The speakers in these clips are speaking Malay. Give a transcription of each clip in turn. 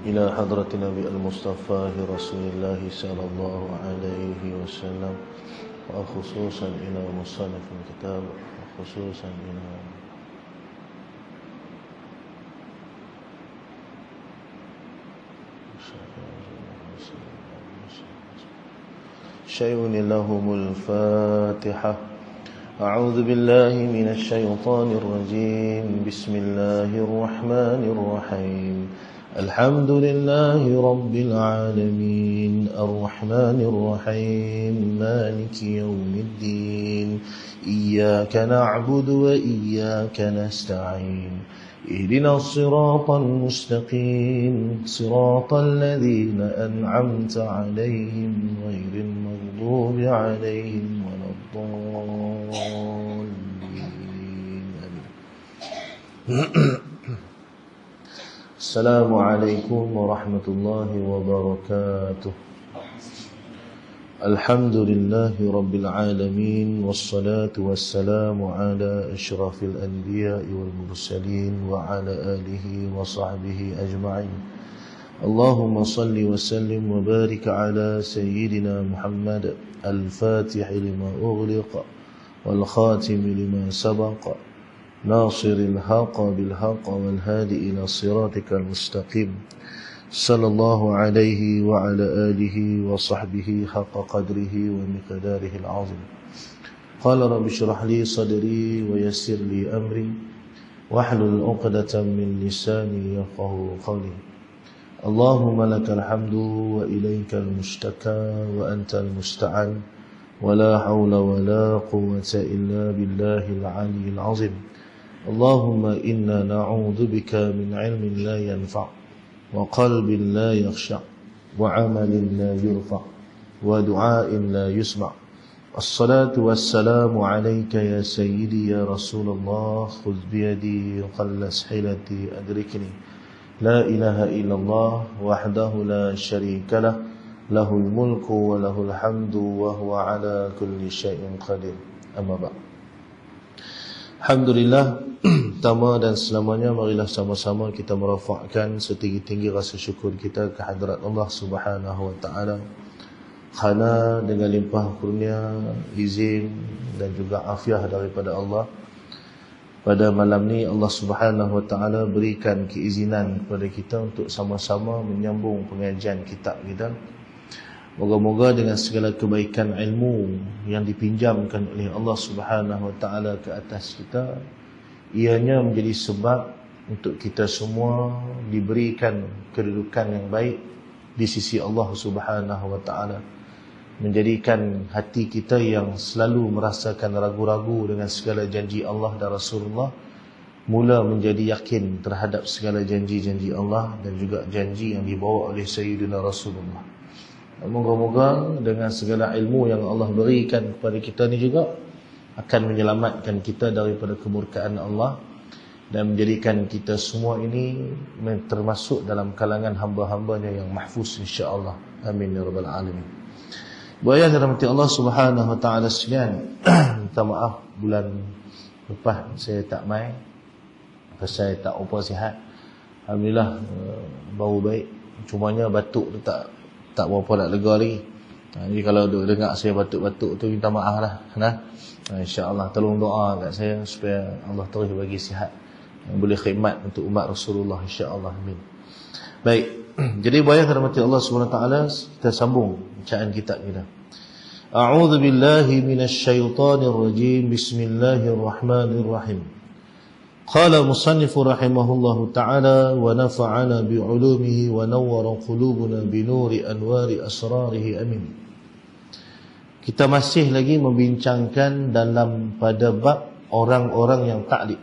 إلى حضرة النبي المصطفى رسول الله صلى الله عليه وسلم، وخصوصا إلى مصنف الكتاب، وخصوصا إلى شيء لهم الفاتحة. أعوذ بالله من الشيطان الرجيم. بسم الله الرحمن الرحيم. الحمد لله رب العالمين الرحمن الرحيم مالك يوم الدين إياك نعبد وإياك نستعين اهدنا الصراط المستقيم صراط الذين أنعمت عليهم غير المغضوب عليهم ولا الضالين. السلام عليكم ورحمة الله وبركاته. الحمد لله رب العالمين، والصلاة والسلام على أشرف الأنبياء والمرسلين وعلى آله وصحبه أجمعين. اللهم صل وسلم وبارك على سيدنا محمد الفاتح لما أغلق والخاتم لما سبق ناصر الحق بالحق والهادي إلى صراطك المستقيم صلى الله عليه وعلى آله وصحبه حق قدره ومقداره العظيم. قال رب اشرح لي صدري ويسر لي أمري واحلل عقدة من لساني يفقهوا قولي. اللهم لك الحمد وإليك المشتكى وأنت المستعان ولا حول ولا قوة إلا بالله العلي العظيم. اللهم إنا نعوذ بك من علم لا ينفع وقلب لا يخشع وعمل لا يرفع ودعاء لا يسمع. الصلاة والسلام عليك يا سيدي يا رسول الله. خذ بيدي وقلص حيلتي أدركني. لا إله إلا الله وحده لا شريك له له الملك وله الحمد وهو على كل شيء قدير. أما بعد. Alhamdulillah, pertama dan selamanya marilah sama-sama kita merafakkan setinggi-tinggi rasa syukur kita ke hadrat Allah Subhanahu wa taala, kerana dengan limpah kurnia, izin dan juga afiah daripada Allah, pada malam ni Allah Subhanahu wa taala berikan keizinan kepada kita untuk sama-sama menyambung pengajian kitab kita. Moga-moga dengan segala kebaikan ilmu yang dipinjamkan oleh Allah Subhanahu wa taala ke atas kita, ianya menjadi sebab untuk kita semua diberikan kedudukan yang baik di sisi Allah Subhanahu wa taala, menjadikan hati kita yang selalu merasakan ragu-ragu dengan segala janji Allah dan Rasulullah mula menjadi yakin terhadap segala janji-janji Allah dan juga janji yang dibawa oleh Sayyidina Rasulullah. Moga-moga dengan segala ilmu yang Allah berikan kepada kita ni juga akan menyelamatkan kita daripada kemurkaan Allah dan menjadikan kita semua ini termasuk dalam kalangan hamba-hambanya yang mahfuz insya-Allah. Amin ya rabbal alamin. Buaya dirahmati Allah Subhanahu wa taala sekalian. Minta maaf bulan lepas saya tak mai pasal saya tak apa sihat. Alhamdulillah bau baik. Cumanya batuk tu tak berapa nak lega lagi. Jadi kalau dengar saya batuk-batuk tu minta maaf lah. InsyaAllah tolong doa kat saya supaya Allah terus bagi sihat, boleh khidmat untuk umat Rasulullah insyaAllah. Amin. Baik. Jadi bayang rahmati Allah SWT, kita sambung bacaan kitab kita. A'udzu billahi minasyaitonir rajim. Bismillahirrahmanirrahim. Qala musannifu rahimahullahu ta'ala wa nafa'ana bi'ulumihi wa nawwara qulubuna binuri anwari asrarihi. Amin. Kita masih lagi membincangkan dalam pada bab orang-orang yang taklid.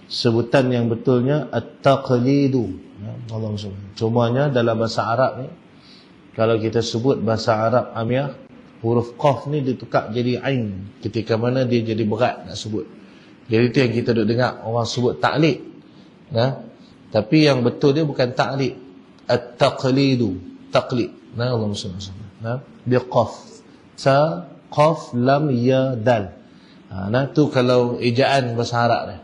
Sebutan yang betulnya at-taqlidu. Allah SWT. Cumanya dalam bahasa Arab ni, kalau kita sebut bahasa Arab Amiyah, huruf qaf ni ditukar jadi ain ketika mana dia jadi berat nak sebut. Jadi itu yang kita duk dengar orang sebut taklid. Tapi yang betul dia bukan taklid. At-taqlidu, taklid. Allah SWT. Dia qaf. Sa, qaf, lam, ya, dal. Tu kalau ejaan bahasa Arab ni.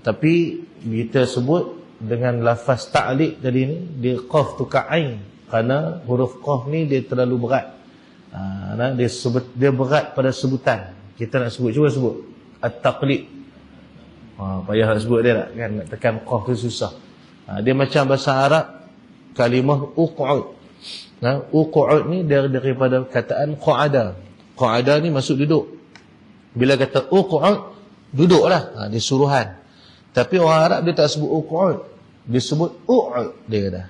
Tapi kita sebut dengan lafaz ta'liq tadi ni, dia qaf tukar ain, kerana huruf qaf ni dia terlalu berat. Dia berat pada sebutan. Kita nak sebut, cuba sebut at-taqlid. Payah nak sebut dia tak kan, nak tekan qaf tu susah. Dia macam bahasa Arab kalimah uq'ud. Uq'ud ni daripada kataan qa'ada. Qa'ada ni maksud duduk. Bila kata uq'ud, duduklah, dia suruhan. Tapi orang Arab dia tak sebut uq'ud, dia sebut u'ud, dia kata.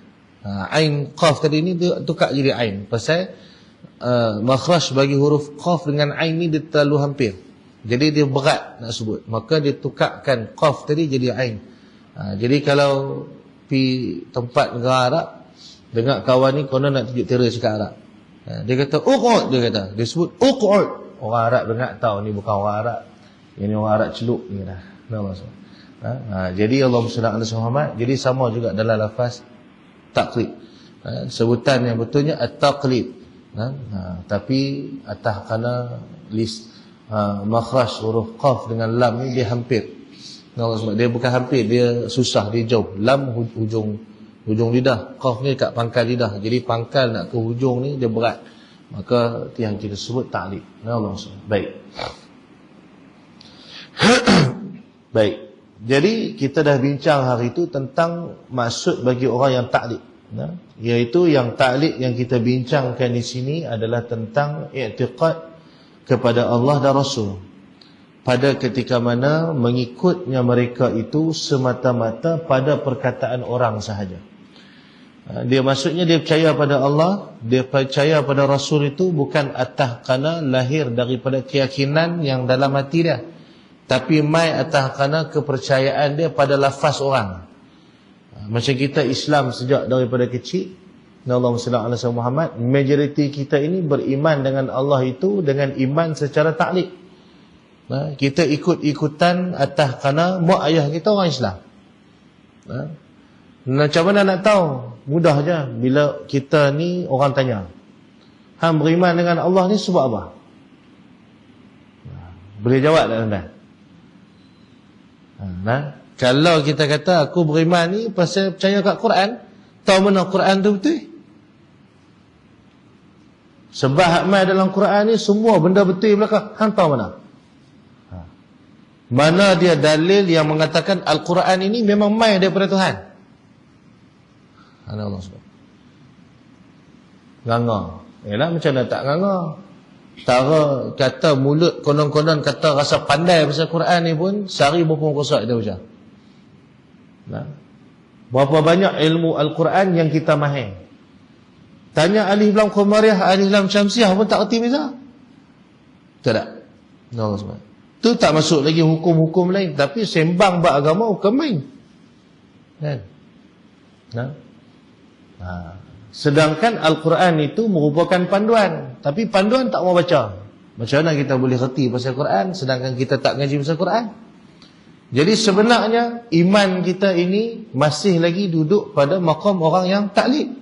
Ain qaf tadi ni dia tukar jadi ain. Pasal makhraj bagi huruf qaf dengan ain ni dia terlalu hampir. Jadi dia berat nak sebut. Maka dia tukarkan qaf tadi jadi ain. Jadi kalau pi tempat negara Arab, dengar kawan ni konon nak tunjuk tera cakap Arab. Dia kata uq'ud, dia kata. Dia sebut uq'ud. Orang Arab dengar tahu ni bukan orang Arab. Ini orang Arab celuk ni dah. Jadi Allahumma salli ala Muhammad. Jadi sama juga dalam lafaz taqlid. Sebutan yang betulnya at-taqlid. Tapi atas kerana makhraj huruf qaf dengan lam ni dia hampir. Dia bukan hampir, dia susah, dia jauh. Lam hujung lidah, qaf ni kat pangkal lidah. Jadi pangkal nak ke hujung ni dia berat. Maka itu yang kita sebut ta'liq. Baik. Baik. Jadi kita dah bincang hari itu tentang maksud bagi orang yang ta'liq. Iaitu yang ta'liq yang kita bincangkan di sini adalah tentang i'tiqad kepada Allah dan Rasul. Pada ketika mana mengikutnya mereka itu semata-mata pada perkataan orang sahaja. Dia maksudnya dia percaya pada Allah, dia percaya pada Rasul itu bukan atas kerana lahir daripada keyakinan yang dalam hati dia, tapi mai atas kerana kepercayaan dia pada lafaz orang. Macam kita Islam sejak daripada kecil, Allahumma salli ala Muhammad, majoriti kita ini beriman dengan Allah itu dengan iman secara ta'liq. Kita ikut-ikutan atas kerana mak ayah kita orang Islam. Macam mana nak tahu? Mudah je. Bila kita ni orang tanya, hang beriman dengan Allah ni sebab apa? Boleh jawab tak tuan-tuan? Kalau kita kata aku beriman ni pasal percaya kat Quran, tahu mana Quran tu betul? Sebab hak mai dalam Quran ni semua benda betul belakang. Hang tahu mana? Mana dia dalil yang mengatakan Al-Quran ini memang mai daripada Tuhan? Allah SWT. Nganga. Yalah, macam mana tak nganga? Tara kata mulut konon-konon kata rasa pandai pasal Quran ni pun sehari berapa kosak kita baca. Berapa banyak ilmu Al-Quran yang kita mahir. Tanya alif lam qamariyah, alif lam syamsiah pun tak erti bisa. Betul tak? Allah SWT. Itu tak masuk lagi hukum-hukum lain, tapi sembang bab agama hukum main. Kan? Sedangkan Al-Quran itu merupakan panduan, tapi panduan tak mau baca. Macam mana kita boleh reti pasal Quran sedangkan kita tak ngaji pasal Quran? Jadi sebenarnya iman kita ini masih lagi duduk pada maqam orang yang ta'liq.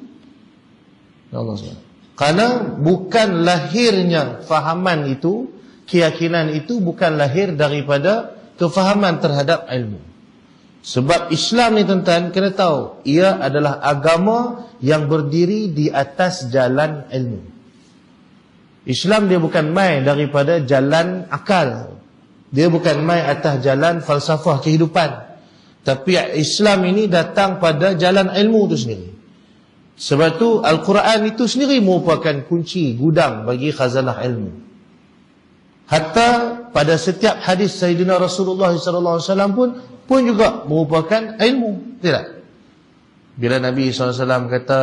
Allah SWT. Karena bukan lahirnya fahaman itu, keyakinan itu bukan lahir daripada kefahaman terhadap ilmu. Sebab Islam ni tuan-tuan kena tahu, ia adalah agama yang berdiri di atas jalan ilmu. Islam dia bukan mai daripada jalan akal. Dia bukan mai atas jalan falsafah kehidupan. Tapi Islam ini datang pada jalan ilmu itu sendiri. Sebab tu Al-Quran itu sendiri merupakan kunci gudang bagi khazanah ilmu. Hatta pada setiap hadis Sayyidina Rasulullah SAW pun juga merupakan ilmu. Tidak? Bila Nabi SAW kata,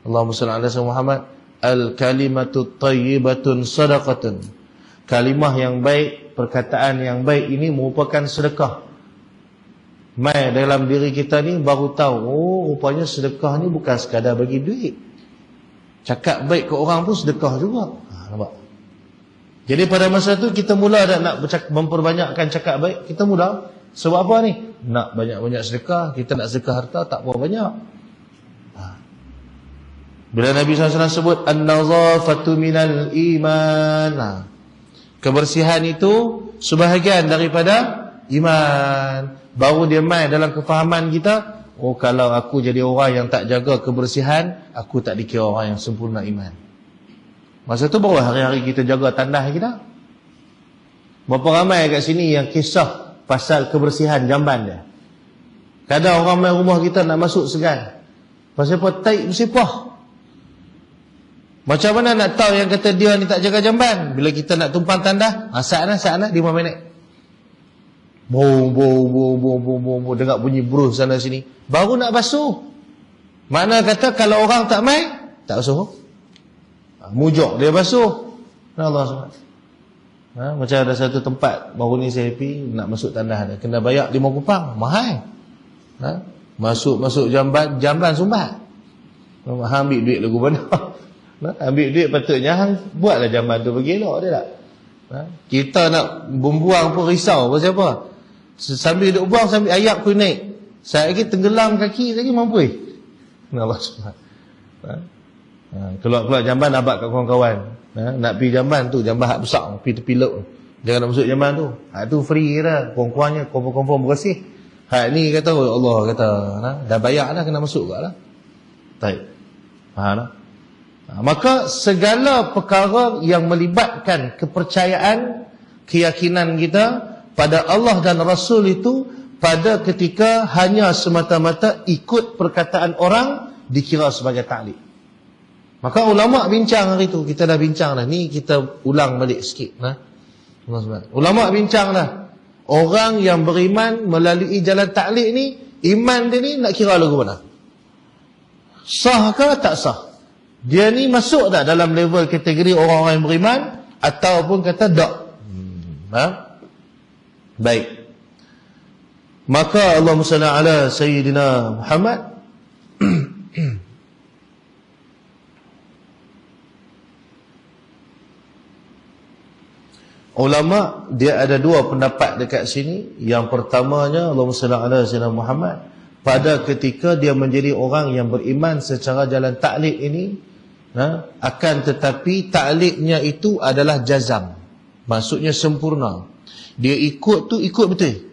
Allahumma salli ala Muhammad, al-kalimatu tayyibatun sadaqatun. Kalimah yang baik, perkataan yang baik ini merupakan sedekah. Mai dalam diri kita ni baru tahu, oh rupanya sedekah ni bukan sekadar bagi duit. Cakap baik ke orang pun sedekah juga. Nampak? Jadi pada masa tu kita mula dah nak memperbanyakkan cakap baik. Kita mula sebab apa ni? Nak banyak-banyak sedekah. Kita nak sedekah harta tak berapa banyak. Bila Nabi SAW sebut an-nazafatu minal iman, kebersihan itu sebahagian daripada iman. Baru dia mai dalam kefahaman kita, Oh, kalau aku jadi orang yang tak jaga kebersihan, aku tak dikira orang yang sempurna iman. Masa tu baru hari-hari kita jaga tandas kita. Berapa ramai kat sini yang kisah pasal kebersihan jamban dia. Kadang orang main rumah kita nak masuk segan. Pasal apa? Taik bersipah. Macam mana nak tahu yang kata dia ni tak jaga jamban? Bila kita nak tumpang tandas, saat 5 minit. Bong, dengar bunyi bruh sana sini. Baru nak basuh. Makna kata kalau orang tak main, tak basuh. Mujok dia basuh. Allah SWT. Macam ada satu tempat, baru ni saya pergi, nak masuk tandas dia. Kena bayar 5 kupang. Mahal. Masuk jamban sumbat. Ambil duit lagu mana? Ambil duit patutnya hang buatlah jamban tu bagi elok dia tak? Kita nak membuang pun risau. Pasal apa? Sambil duduk buang, sambil ayap pun naik. Saya lagi tenggelam kaki lagi mampu. Allah SWT. Keluar jamban abad kat kawan-kawan. Nak pergi jamban tu, jamban hak besar, pergi tepi laut. Jangan nak masuk jamban tu. Hak tu free dah. Kurang-kurangnya confirm bersih. Hak ni kata Allah kata dah bayar dah, kena masuk kat lah. Baik. Faham tak? Maka segala perkara yang melibatkan kepercayaan, keyakinan kita pada Allah dan Rasul itu pada ketika hanya semata-mata ikut perkataan orang dikira sebagai taklid. Maka ulama bincang hari itu, kita dah bincang dah. Ni kita ulang balik sikit. Ulama bincang dah. Orang yang beriman melalui jalan taklid ni, iman dia ni nak kira lagu mana? Sah ke tak sah? Dia ni masuk tak dalam level kategori orang-orang yang beriman ataupun kata tak? Baik. Maka Allahumma salli ala Sayyidina Muhammad. Ulama dia ada dua pendapat dekat sini. Yang pertamanya Allahumma salli ala Sayyidina Muhammad, pada ketika dia menjadi orang yang beriman secara jalan taklid ini, akan tetapi taklidnya itu adalah jazam, maksudnya sempurna. Dia ikut tu ikut betul.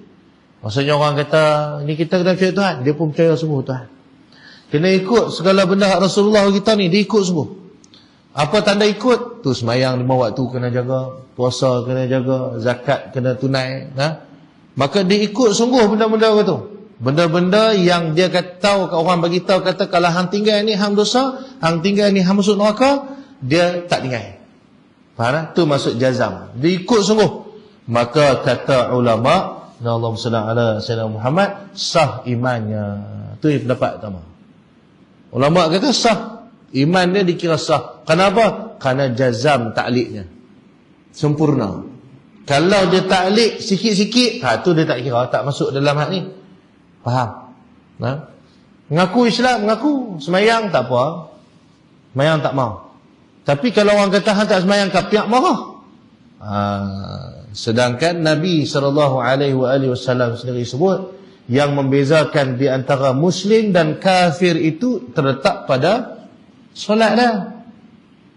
Maksudnya orang kata ni kita kena percaya Tuhan, dia pun percaya sungguh Tuhan. Kena ikut segala benda Rasulullah kita ni, dia ikut sungguh. Apa tanda ikut? Tu semayang 5 waktu kena jaga, puasa kena jaga, zakat kena tunai. Maka dia ikut sungguh benda-benda tu. Benda-benda yang dia kata tahu, orang bagi tahu kata kalau hang tinggal ni hang dosa, hang tinggal ni hang masuk neraka, dia tak tinggal. Faham? Tu maksud jazam. Dia ikut sungguh. Maka kata ulama, Allahumma salli ala Sayyidina Muhammad, sah imannya. Tu pendapat pertama. Ulama kata sah, iman dia dikira sah. Kenapa? Kerana jazam taklidnya sempurna. Kalau dia taklid sikit-sikit, tu dia tak kira, tak masuk dalam hak ni. Faham? Mengaku Islam, mengaku semayang tak apa, semayang tak mau. Tapi kalau orang kata hang tak semayang, kapiak marah. Sedangkan Nabi SAW sendiri sebut yang membezakan di antara Muslim dan kafir itu terletak pada solat dah.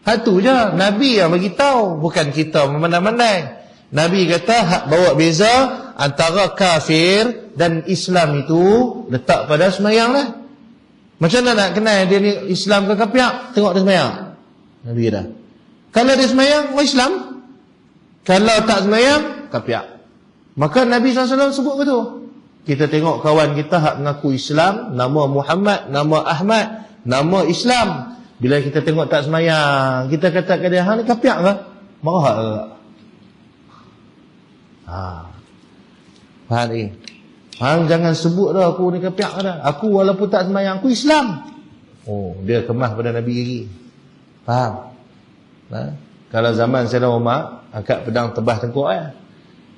Satu je, Nabi yang bagi tahu, bukan kita memandai-mandai. Nabi kata bawa beza antara kafir dan Islam itu letak pada semayang lah. Macam mana nak kenal dia ni Islam ke kafir? Tengok dia semayang. Nabi dah. Kalau dia semayang, orang Islam. Kalau tak semayang, kafir. Maka Nabi SAW sebut betul. Kita tengok kawan kita hak mengaku Islam, nama Muhammad, nama Ahmad, nama Islam. Bila kita tengok tak semayang, kita kata ke dia, hang ni kafir ke? Marah ke? Faham ni? Hang jangan sebut dah aku ni kafir dah. Aku walaupun tak semayang, aku Islam. Oh, dia kemah pada Nabi lagi. Faham? Kalau zaman Sayyidina Umar, angkat pedang tebas tengkuk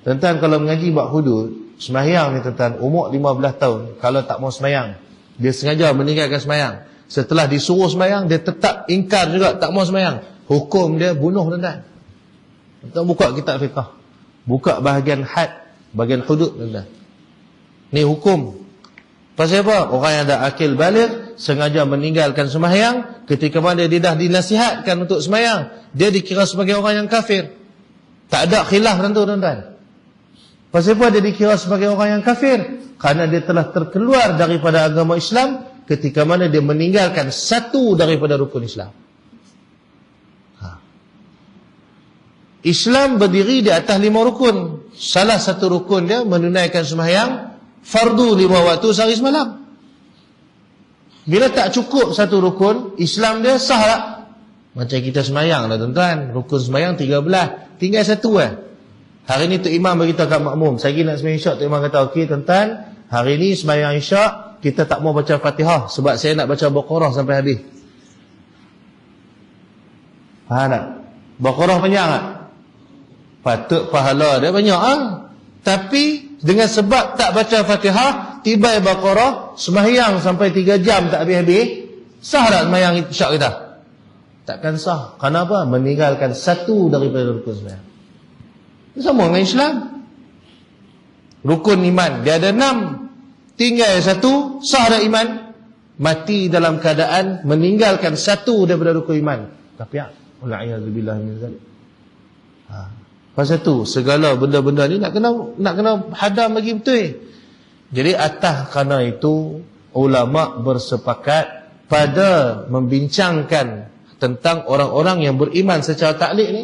Tuan-tuan kalau mengaji bab hudud, semayang ni tuan-tuan, umur 15 tahun, kalau tak mau semayang, dia sengaja meninggalkan semayang. Setelah disuruh semayang, dia tetap ingkar juga, tak mau semayang. Hukum dia bunuh tuan-tuan. Tuan-tuan buka kitab fiqh, buka bahagian had, bahagian hudud tuan-tuan. Ni hukum. Pasal apa? Orang yang ada akil baligh sengaja meninggalkan semayang, ketika mana dia dah dinasihatkan untuk semayang, dia dikira sebagai orang yang kafir. Tak ada khilaf tentu tuan-tuan. Pasal apa dia dikira sebagai orang yang kafir? Karena dia telah terkeluar daripada agama Islam ketika mana dia meninggalkan satu daripada rukun Islam. Islam berdiri di atas 5 rukun. Salah satu rukun dia menunaikan sembahyang fardu 5 waktu sehari semalam. Bila tak cukup satu rukun, Islam dia sah tak? Macam kita sembahyang lah tuan-tuan. Rukun sembahyang 13, tinggal satu lah. Hari ni Tok Imam beritahu kat makmum, saya nak sembahyang isyak. Tok Imam kata, okey tuan-tuan, hari ni sembahyang isyak kita tak mau baca Fatihah sebab saya nak baca Baqarah sampai habis. Faham tak? Baqarah panjang tak? Patut pahala dia banyak Tapi dengan sebab tak baca Fatihah, tiba Baqarah, sembahyang sampai 3 jam tak habis-habis, sah tak sembahyang isyak kita? Takkan sah. Kenapa? Meninggalkan satu daripada rukun sembahyang. Sama dengan Islam. Rukun iman dia ada 6, tinggal satu, sah tak iman? Mati dalam keadaan meninggalkan satu daripada rukun iman. Tapi wa'iyadzubillah min zalik. Pasal tu segala benda-benda ni nak kena hadam bagi betul. Jadi atas kerana itu ulama bersepakat pada membincangkan tentang orang-orang yang beriman secara taklid ni.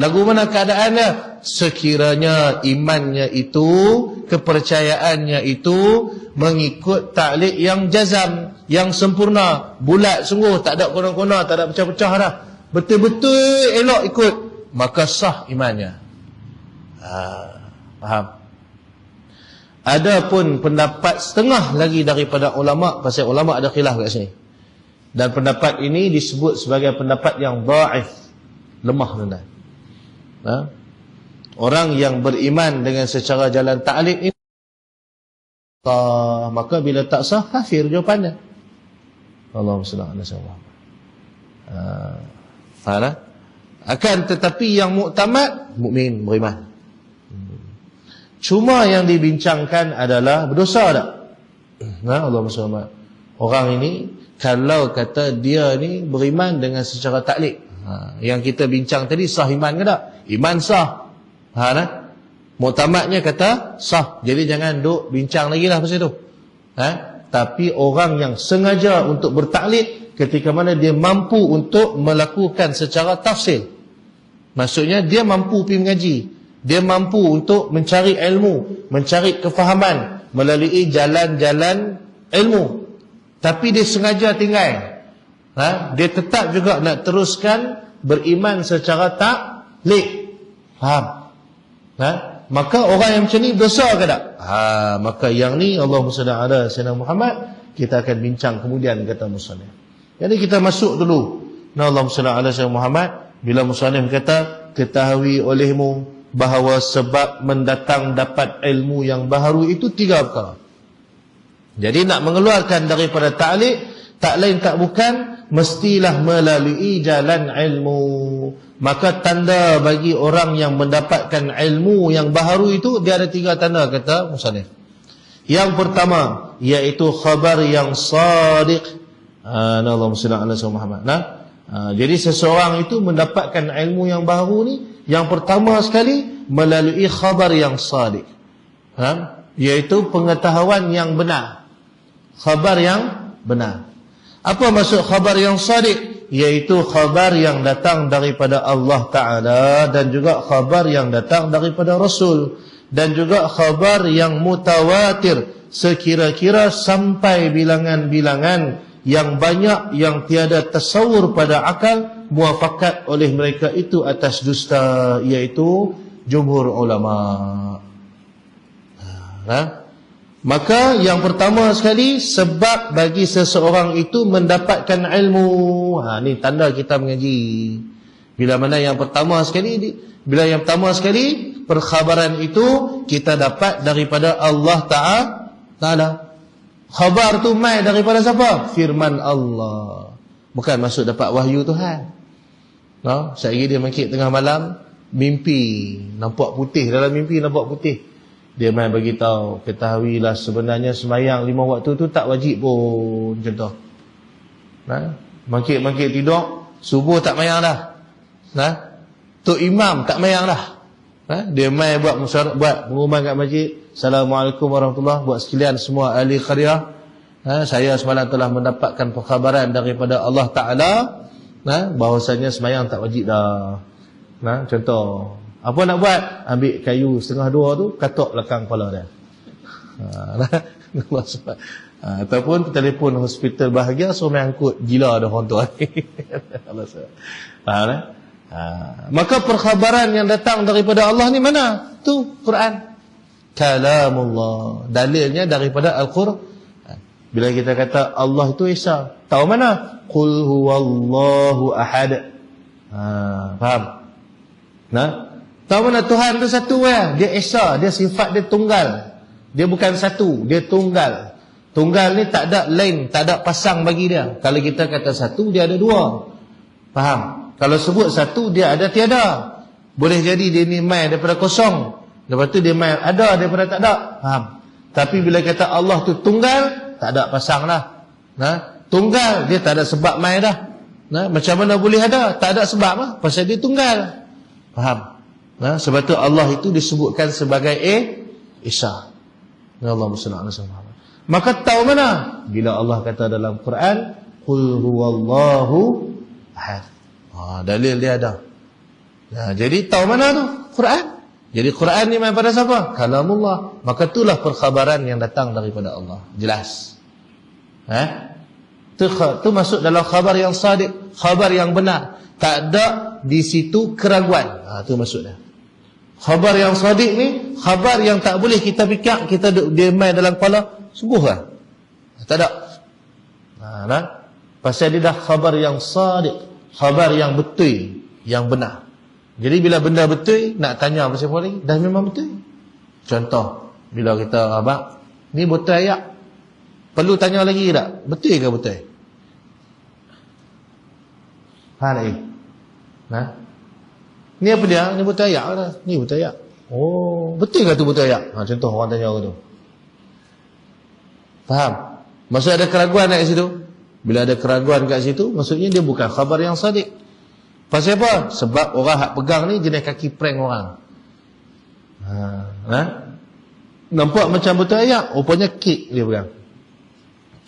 Lagu mana keadaannya? Sekiranya imannya itu, kepercayaannya itu mengikut taklid yang jazam, yang sempurna, bulat sungguh, tak ada kona-kona, tak ada pecah-pecah dah. Betul-betul elok ikut, maka sah imannya. Faham? Ada pun pendapat setengah lagi daripada ulama, pasal ulama ada khilaf kat sini. Dan pendapat ini disebut sebagai pendapat yang dhaif, lemah tuan-tuan. Orang yang beriman dengan secara jalan taklid ini, maka bila tak sah, kafir jawapannya. Allahumma salli ala sayyidina Muhammad. Faham tak? Akan tetapi yang muktamad, mukmin, beriman. Cuma yang dibincangkan adalah berdosa tak? Allahumma salli ala. Orang ini kalau kata dia ni beriman dengan secara taklid, yang kita bincang tadi, sah iman ke tak? Iman sah. Muktamadnya kata sah. Jadi jangan duk bincang lagi lah pasal tu. Tapi orang yang sengaja untuk bertaklid ketika mana dia mampu untuk melakukan secara tafsil, maksudnya dia mampu pergi mengaji, dia mampu untuk mencari ilmu, mencari kefahaman melalui jalan-jalan ilmu, tapi dia sengaja tinggal. Dia tetap juga nak teruskan beriman secara taklid. Faham? Maka orang yang macam ni berdosa ke tak? Maka yang ni Allahumma salli ala sayyidina Muhammad, kita akan bincang kemudian, kata musannif. Jadi kita masuk dulu. Allahumma salli ala sayyidina Muhammad. Bila musannif kata, ketahui olehmu bahawa sebab mendatang dapat ilmu yang baharu itu 3 perkara. Jadi nak mengeluarkan daripada taklid, tak lain tak bukan, mestilah melalui jalan ilmu. Maka tanda bagi orang yang mendapatkan ilmu yang baharu itu, dia ada 3 tanda, kata musannif. Yang pertama, iaitu khabar yang sadiq. Allahumma salli ala sayyidina Muhammad. Jadi seseorang itu mendapatkan ilmu yang baharu ni, yang pertama sekali melalui khabar yang sadiq, iaitu pengetahuan yang benar, khabar yang benar. Apa maksud khabar yang sadiq? Iaitu khabar yang datang daripada Allah Ta'ala, dan juga khabar yang datang daripada Rasul, dan juga khabar yang mutawatir, sekira-kira sampai bilangan-bilangan yang banyak, yang tiada tasawur pada akal, muafakat oleh mereka itu atas dusta, iaitu jumhur ulama. Maka yang pertama sekali, sebab bagi seseorang itu mendapatkan ilmu. Ni tanda kita mengaji. Bila yang pertama sekali, perkhabaran itu kita dapat daripada Allah Ta'ala. Khabar tu mai daripada siapa? Firman Allah. Bukan maksud dapat wahyu Tuhan. Sekali dia mangkit tengah malam, mimpi nampak putih, dalam mimpi nampak putih. Dia main bagi tahu, ketahuilah sebenarnya sembahyang 5 waktu tu tak wajib pun, contoh. Mangkit tidur, subuh tak mayang dah. Tok Imam tak mayang dah. Dia mai buat musyawarah, buat pengumuman kat masjid, Assalamualaikum warahmatullahi, buat sekalian semua ahli qaryah, saya semalam telah mendapatkan perkhabaran daripada Allah Ta'ala, bahawasanya semayang tak wajib dah. Contoh, apa nak buat? Ambil kayu 1/2 tu, katok belakang kepala dia. Ataupun telefon hospital bahagia, suruh main angkut, gila dah orang tu. Maka perkhabaran yang datang daripada Allah ni mana? Tu Quran, kalamullah, dalilnya daripada Al-Quran. Bila kita kata Allah itu Esa, tahu mana? Qul huwallahu ahad. Faham? Tahu mana Tuhan itu satu ya? Dia Esa, dia sifat dia tunggal. Dia bukan satu, dia tunggal. Tunggal ni tak ada lain, tak ada pasang bagi dia. Kalau kita kata satu, dia ada dua. Faham? Kalau sebut satu, dia ada tiada. Boleh jadi dia ni mai daripada kosong, lepas tu dia mai ada daripada tak ada. Faham? Tapi bila kata Allah tu tunggal, tak ada pasang dah. Tunggal, dia tak ada sebab mai dah. Macam mana boleh ada? Tak ada sebab lah, pasal dia tunggal. Faham? Sebab tu Allah itu disebutkan sebagai Esa. Allahumma salli ala sayyidina. Maka tahu mana? Bila Allah kata dalam Quran, Qul huwallahu ahad. Dalil dia ada. Jadi tahu mana tu? Quran. Jadi Quran ni main pada siapa? Kalamullah. Maka itulah perkhabaran yang datang daripada Allah. Jelas. Itu masuk dalam khabar yang sadiq, khabar yang benar. Tak ada di situ keraguan. Itu maksudnya. Khabar yang sadiq ni, khabar yang tak boleh kita fikir, kita dia main dalam kepala. Sungguh lah, tak ada. Pasal dia dah khabar yang sadiq, khabar yang betul, yang benar. Jadi bila benda betul, nak tanya pasal apa lagi? Dah memang betul. Contoh, bila kita abang, ni betul ayat, perlu tanya lagi tak? Betul ke betul? Lagi. Ni apa dia? Ni betul ayat lah. Ni betul ayat. Oh, betul ke tu betul ayat? Contoh orang tanya aku tu. Faham? Maksud ada keraguan kat situ. Bila ada keraguan kat situ, maksudnya dia bukan khabar yang sadiq. Pasal apa? Sebab orang hak pegang ni jenis kaki prank orang. Nampak macam betul ayat, rupanya kek dia pegang.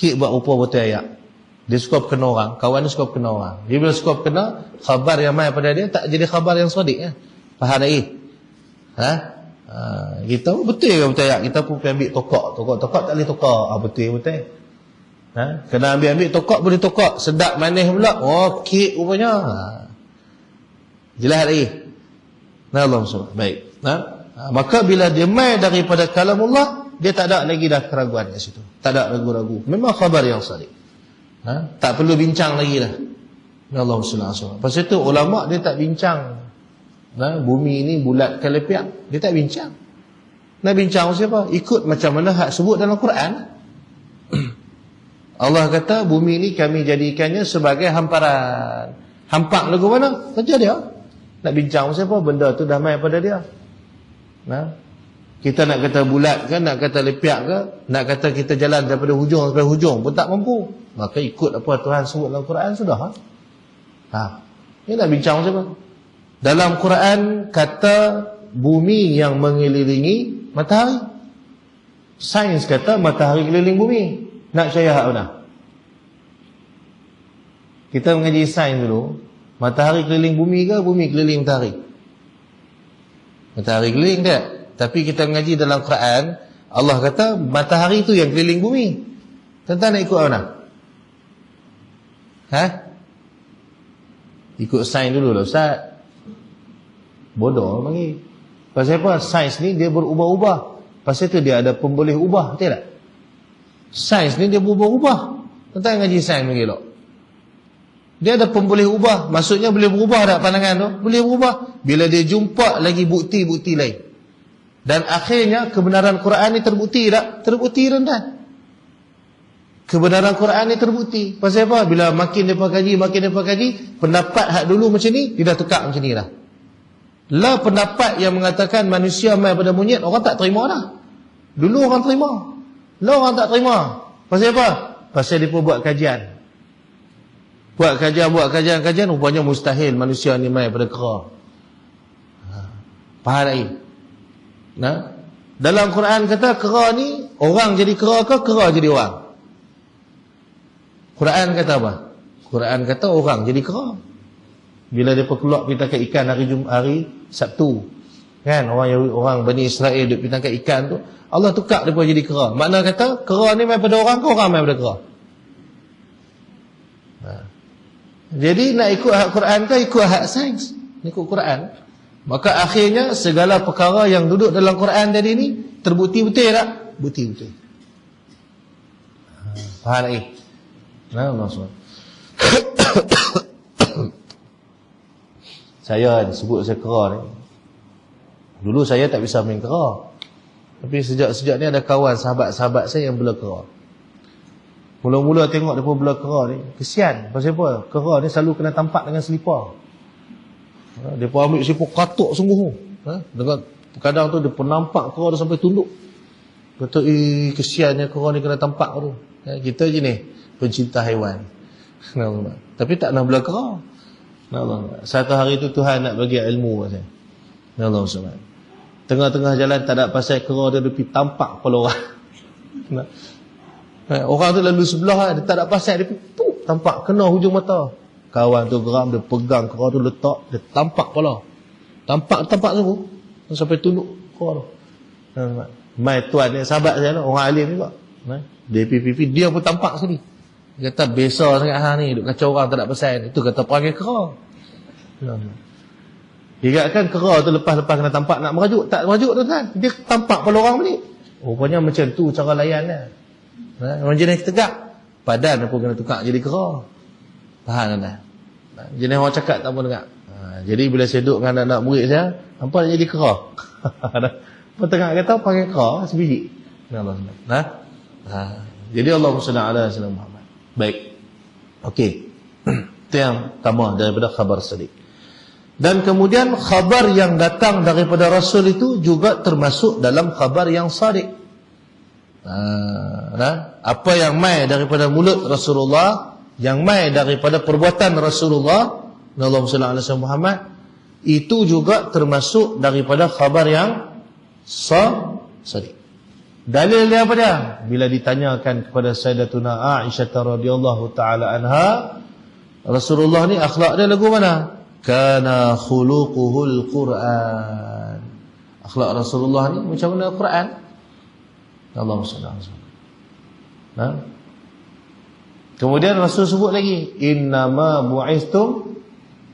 Kek buat rupa betul ayat. Dia suka berkena orang, kawan dia suka berkena orang. Dia bila suka berkena, khabar yang mai pada dia tak jadi khabar yang sadiq ya. Faham lagi? Kita betul ke betul ayat? Kita pun pergi ambil tokak tak boleh tokak. Betul. Kena ambil tokak boleh tokak. Sedap manis pula. Oh, kek rupanya. Jelas lagi? Allah SWT. Baik. Maka bila dia mai daripada kalamullah, dia tak ada lagi dah keraguan kat situ. Tak ada ragu-ragu. Memang khabar yang sadiq. Tak perlu bincang lagi dah. Allah SWT. Pasal itu ulama dia tak bincang. Bumi ni bulat ke lepiak, dia tak bincang. Nak bincang siapa? Ikut macam mana hak sebut dalam Quran. Allah kata bumi ni kami jadikannya sebagai hamparan. Hampak lagu mana? Kerja dia. Nak bincang siapa? Benda tu dah mai pada dia. Kita nak kata bulat ke, nak kata lepiak ke, nak kata kita jalan daripada hujung sampai hujung pun tak mampu. Maka ikut apa Tuhan sebut dalam Quran sudah. Ini nak bincang siapa? Dalam Quran kata bumi yang mengelilingi matahari. Sains kata matahari keliling bumi. Nak percaya hak mana? Kita mengaji sains dulu. Matahari keliling bumi ke bumi keliling matahari? Matahari keliling tak? Tapi kita mengaji dalam Quran, Allah kata matahari tu yang keliling bumi. Tentang nak ikut mana? Ikut sains dulu lah Ustaz. Bodoh bagi. Pasal apa? Sains ni dia berubah-ubah. Pasal tu dia ada pemboleh ubah, betul tak? Sains ni dia berubah-ubah. Tentang ngaji sains lagi elok. Dia ada pemboleh ubah. Maksudnya boleh berubah tak pandangan tu? Boleh berubah. Bila dia jumpa lagi bukti-bukti lain. Dan akhirnya kebenaran Quran ni terbukti tak? Terbukti rendah. Kebenaran Quran ni terbukti. Pasal apa? Bila makin dia kaji, pendapat hak dulu macam ni, dia dah tukar macam ni dah. Lah pendapat yang mengatakan manusia mai pada monyet, orang tak terima dah. Dulu orang terima. Lah orang tak terima. Pasal apa? Pasal dia pun buat kajian. Buat kajian, rupanya mustahil manusia ni mai pada kera. Faham tak? Nah, dalam Quran kata kera ni orang jadi kera ke kera jadi orang? Quran kata apa? Quran kata orang jadi kera. Bila dia keluar pergi tangkap ikan hari Sabtu, kan, orang Bani Israel duk pergi tangkap ikan tu, Allah tukar dia jadi kera. Makna kata kera ni mai pada orang ke orang mai pada kera? Jadi nak ikut hak Quran ke ikut hak sains? Ikut Quran. Maka akhirnya segala perkara yang duduk dalam Quran tadi ni terbukti betul tak? Bukti betul. Faham tak? Nah, maksud. Saya disebut saya kera ni. Dulu saya tak bisa main kera. Tapi sejak ni ada kawan sahabat-sahabat saya yang bela kera. Mula-mula tengok dia pun bela kera ni, kesian. Pasal apa? Kera ni selalu kena tampak dengan selipar. Dia pun ambil selipar katuk sungguh. Dengan kadang tu dia pun nampak kera dia sampai tunduk. Kata, kesiannya kera ni kena tampak tu. Kita je ni pencinta haiwan. Tapi tak nak bela kera. Satu hari tu Tuhan nak bagi ilmu saya. Allah SWT. Tengah-tengah jalan tak ada pasal kera dia pergi tampak kepala orang. Orang tu lalu sebelah, dia tak ada pasal, dia tampak kena hujung mata. Kawan tu geram, dia pegang kera tu letak, dia tampak kepala. Tampak tu sampai tunduk kera tu. Mai tuan ni sahabat saya lah, orang alim juga. Dia pipi dia pun tampak sekali. Dia kata besar sangat hang ni, duk kacau orang tak ada pasal. Itu kata perangai kera. Ingatkan kera tu lepas kena tampak nak merajuk, tak merajuk tu kan. Dia tampak kepala orang balik. Rupanya macam tu cara layan dia. Orang jenis tegak, padan pun kena tukar jadi kera. Faham tak? Jenis orang cakap tak pun dengar. Jadi bila saya duduk dengan anak-anak murid saya, hampa nak jadi kera. Tengah kata panggil kera sebiji. Jadi Allah SWT Muhammad. Baik. Okey. Itu yang pertama daripada khabar sadiq. Dan kemudian khabar yang datang daripada Rasul itu juga termasuk dalam khabar yang sadiq. Apa yang mai daripada mulut Rasulullah, yang mai daripada perbuatan Rasulullah SAW Muhammad, itu juga termasuk daripada khabar yang sadiq. Dalil dia apa dia? Bila ditanyakan kepada Sayyidatuna Aisyah radhiyallahu taala anha, Rasulullah ni akhlak dia lagu mana? Kana khuluquhul Quran. Akhlak Rasulullah ni macam mana Quran? Allahumma salli alaihi wasallam. Kemudian Rasul sebut lagi, innama bu'istum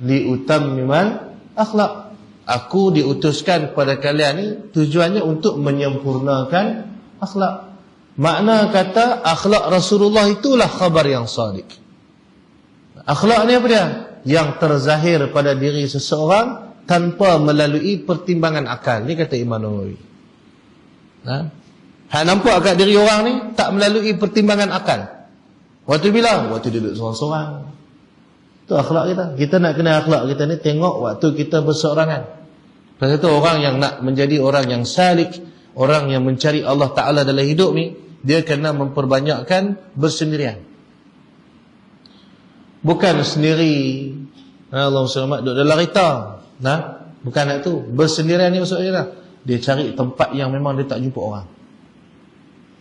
liutammimal akhlaq. Aku diutuskan kepada kalian ni tujuannya untuk menyempurnakan akhlak. Makna kata akhlak Rasulullah itulah khabar yang sadiq. Akhlak ni apa dia? Yang terzahir pada diri seseorang tanpa melalui pertimbangan akal. Ni kata Imam Nawawi. Hak nampak kat diri orang ni tak melalui pertimbangan akal. Waktu bila? Waktu duduk seorang-seorang. Itu akhlak kita. Kita nak kena akhlak kita ni tengok waktu kita berseorangan. Pasal itu orang yang nak menjadi orang yang salik, orang yang mencari Allah Ta'ala dalam hidup ni, dia kena memperbanyakkan bersendirian. Bukan sendiri, Allah SWT duduk dalam kereta. Bukan nak tu. Bersendirian ni maksudnya dia cari tempat yang memang dia tak jumpa orang.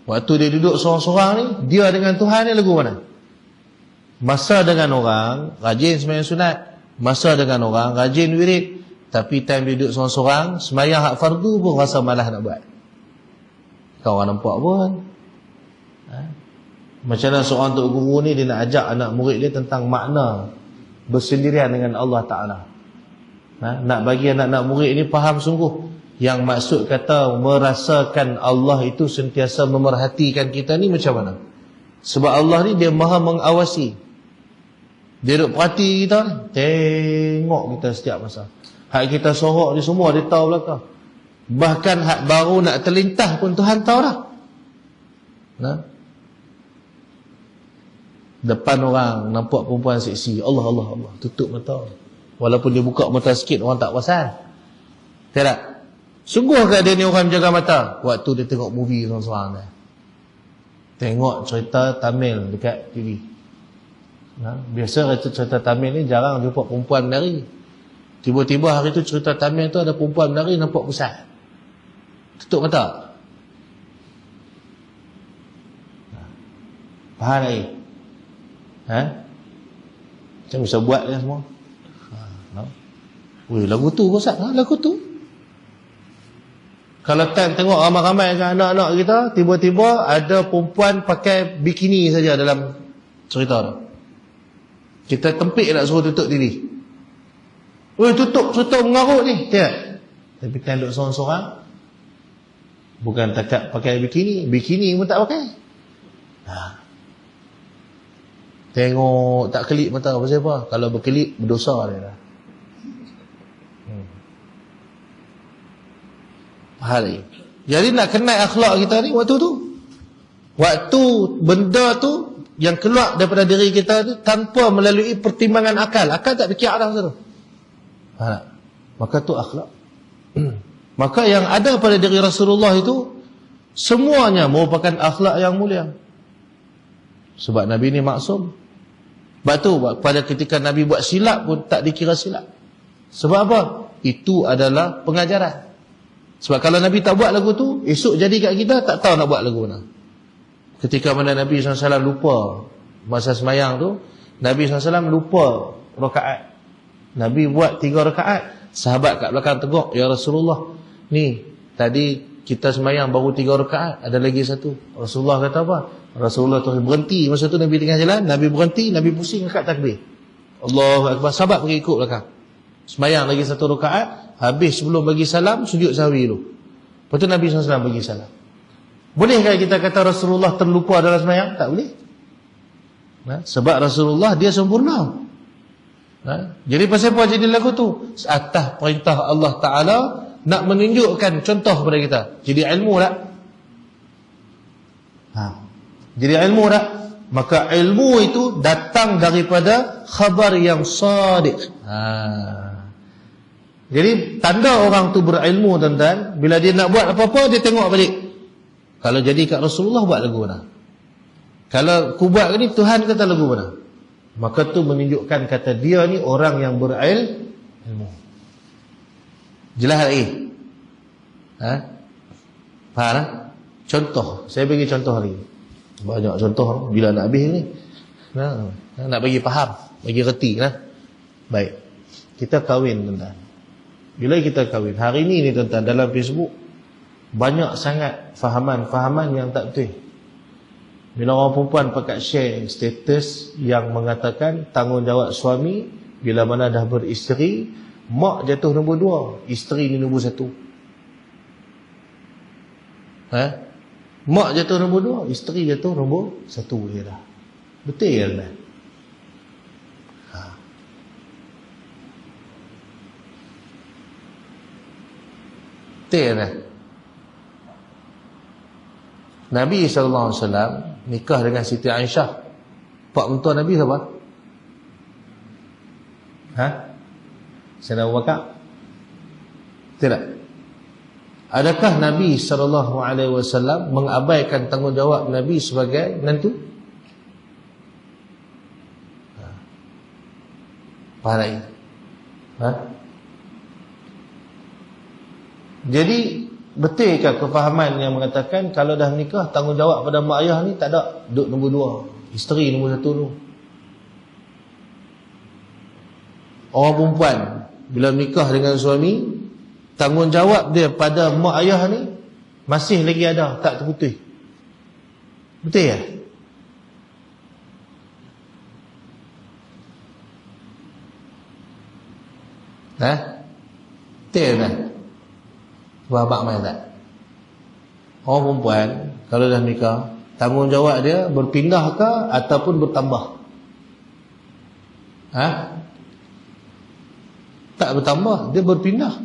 Waktu dia duduk seorang-seorang ni, dia dengan Tuhan ni lagu mana? Masa dengan orang rajin sembahyang sunat, masa dengan orang rajin wirid. Tapi time dia duduk seorang-seorang, sembahyang hak fardu pun rasa malas nak buat. Kau orang nampak pun. Macam mana seorang tok guru ni, dia nak ajak anak murid dia tentang makna bersendirian dengan Allah Ta'ala. Nak bagi anak-anak murid ni faham sungguh. Yang maksud kata merasakan Allah itu sentiasa memerhatikan kita ni macam mana? Sebab Allah ni dia maha mengawasi. Dia duk perhati kita ni, tengok kita setiap masa. Hak kita sorok ni semua dia tahu belakang. Bahkan hak baru nak terlintas pun Tuhan tahu dah. Depan orang nampak perempuan seksi, Allah tutup mata. Walaupun dia buka mata sikit orang tak perasan. Tak? Sungguh ke dia ni orang menjaga mata? Waktu dia tengok movie seorang-seorang dia. Tengok cerita Tamil dekat TV. Biasa cerita Tamil ni jarang jumpa perempuan menari. Tiba-tiba hari tu cerita Tamil tu ada perempuan menari nampak besar. Tutup mata. Faham lagi? Macam bisa buat dia semua. Weh, lagu tu Ustaz. Lagu tu. Kalau tengok ramai-ramai kan anak-anak kita, tiba-tiba ada perempuan pakai bikini saja dalam cerita tu. Kita tempik nak suruh tutup diri. Weh, tutup mengarut ni. Tidak. Tapi kan duduk seorang-seorang, bukan takat pakai bikini pun tak pakai. Tengok tak kelip mata pasal apa? Kalau berkelip berdosa dia dah. Hari. Jadi nak kenal akhlak kita ni waktu tu. Waktu benda tu yang keluar daripada diri kita tu tanpa melalui pertimbangan akal. Akal tak fikir dah tu. Maka tu akhlak. Maka yang ada pada diri Rasulullah itu semuanya merupakan akhlak yang mulia. Sebab Nabi ni maksum. Sebab tu pada ketika Nabi buat silap pun tak dikira silap. Sebab apa? Itu adalah pengajaran. Sebab kalau Nabi tak buat lagu tu, esok jadi kat kita tak tahu nak buat lagu mana. Ketika mana Nabi SAW lupa masa semayang tu, Nabi SAW lupa rakaat. Nabi buat 3 rakaat. Sahabat kat belakang teguk, ya Rasulullah, ni tadi kita semayang baru 3 rakaat, ada lagi 1. Rasulullah kata apa? Rasulullah terus berhenti. Masa tu Nabi tengah jalan, Nabi berhenti, Nabi pusing angkat takbir. Allahu Akbar. Sahabat pergi ikut belakang. Semayang lagi 1 rakaat. Habis sebelum bagi salam, sujud sahwi dulu. Lepas tu Nabi SAW bagi salam. Bolehkah kita kata Rasulullah terlupa dalam semayang? Tak boleh. Sebab Rasulullah dia sempurna. Jadi pasal apa jadi lagu tu? Atas perintah Allah Ta'ala nak menunjukkan contoh kepada kita. Jadi ilmu tak? Jadi ilmu tak? Maka ilmu itu datang daripada khabar yang sadiq. Jadi tanda orang tu berilmu, tuan-tuan, bila dia nak buat apa-apa dia tengok balik. Kalau jadi kat Rasulullah buat lagu mana? Kalau ku buat ni Tuhan kata lagu mana? Maka tu menunjukkan kata dia ni orang yang berilmu. Jelas lagi? Faham tak? Contoh, saya bagi contoh lagi. Banyak contoh bila nak habis ni. Nak bagi faham, bagi reti lah. Baik. Kita kahwin, tuan-tuan. Bila kita kahwin, hari ni tuan-tuan, dalam Facebook banyak sangat fahaman-fahaman yang tak betul. Bila orang perempuan pakai share status yang mengatakan tanggungjawab suami bila mana dah beristeri, mak jatuh nombor 2, isteri ni nombor 1. Mak jatuh nombor 2, isteri jatuh nombor 1 je dah. Betul kan? Betul kan? Nabi SAW nikah dengan Siti Aisyah. Pak mentua Nabi siapa? Sayyidina Abu Bakar? Tidak. Adakah Nabi SAW mengabaikan tanggungjawab Nabi sebagai menantu? Faham lagi? Jadi betulkah kefahaman yang mengatakan kalau dah menikah tanggungjawab pada mak ayah ni tak ada, duduk nombor 2, isteri nombor 1 dulu. Orang perempuan bila menikah dengan suami, tanggungjawab dia pada mak ayah ni masih lagi ada, tak terputus. Betul ya? Betul tak? Bapak main tak? Orang perempuan kalau dah nikah, tanggungjawab dia berpindah ke ataupun bertambah? Tak bertambah, dia berpindah.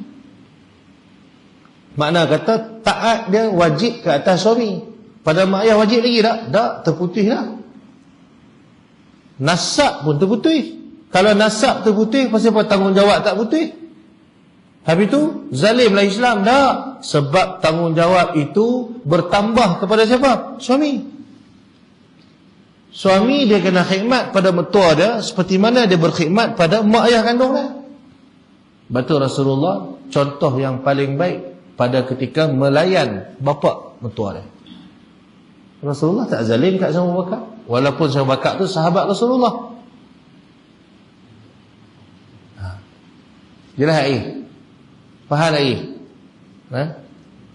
Makna kata taat dia wajib ke atas suami. Pada mak ayah wajib lagi tak? Tak, terputus dah. Nasab pun terputus. Kalau nasab terputus, pasal apa tanggungjawab tak putus? Habis itu zalimlah Islam. Tak, sebab tanggungjawab itu bertambah kepada siapa? Suami. Suami dia kena khidmat pada mertua dia seperti mana dia berkhidmat pada mak ayah kandung dia. Batu Rasulullah contoh yang paling baik pada ketika melayan bapa mertua dia. Rasulullah tak zalim kat Abu Bakar, walaupun Abu Bakar tu sahabat Rasulullah. Jelas faham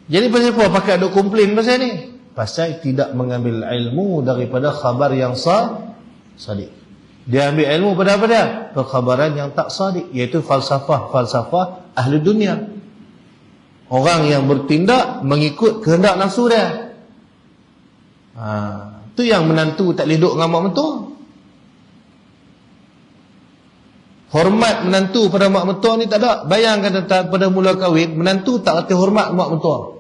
jadi pasal apa pakai duk komplain pasal ni? Pasal tidak mengambil ilmu daripada khabar yang sadiq. Dia ambil ilmu pada apa dia? Perkhabaran yang tak sadiq, iaitu falsafah ahli dunia. Orang yang bertindak mengikut kehendak nafsu dia. Tu yang menantu tak boleh duduk dengan mak mentua. Hormat menantu pada mak mentua ni tak ada. Bayangkan pada mula kahwin, menantu tak reti hormat mak mentua.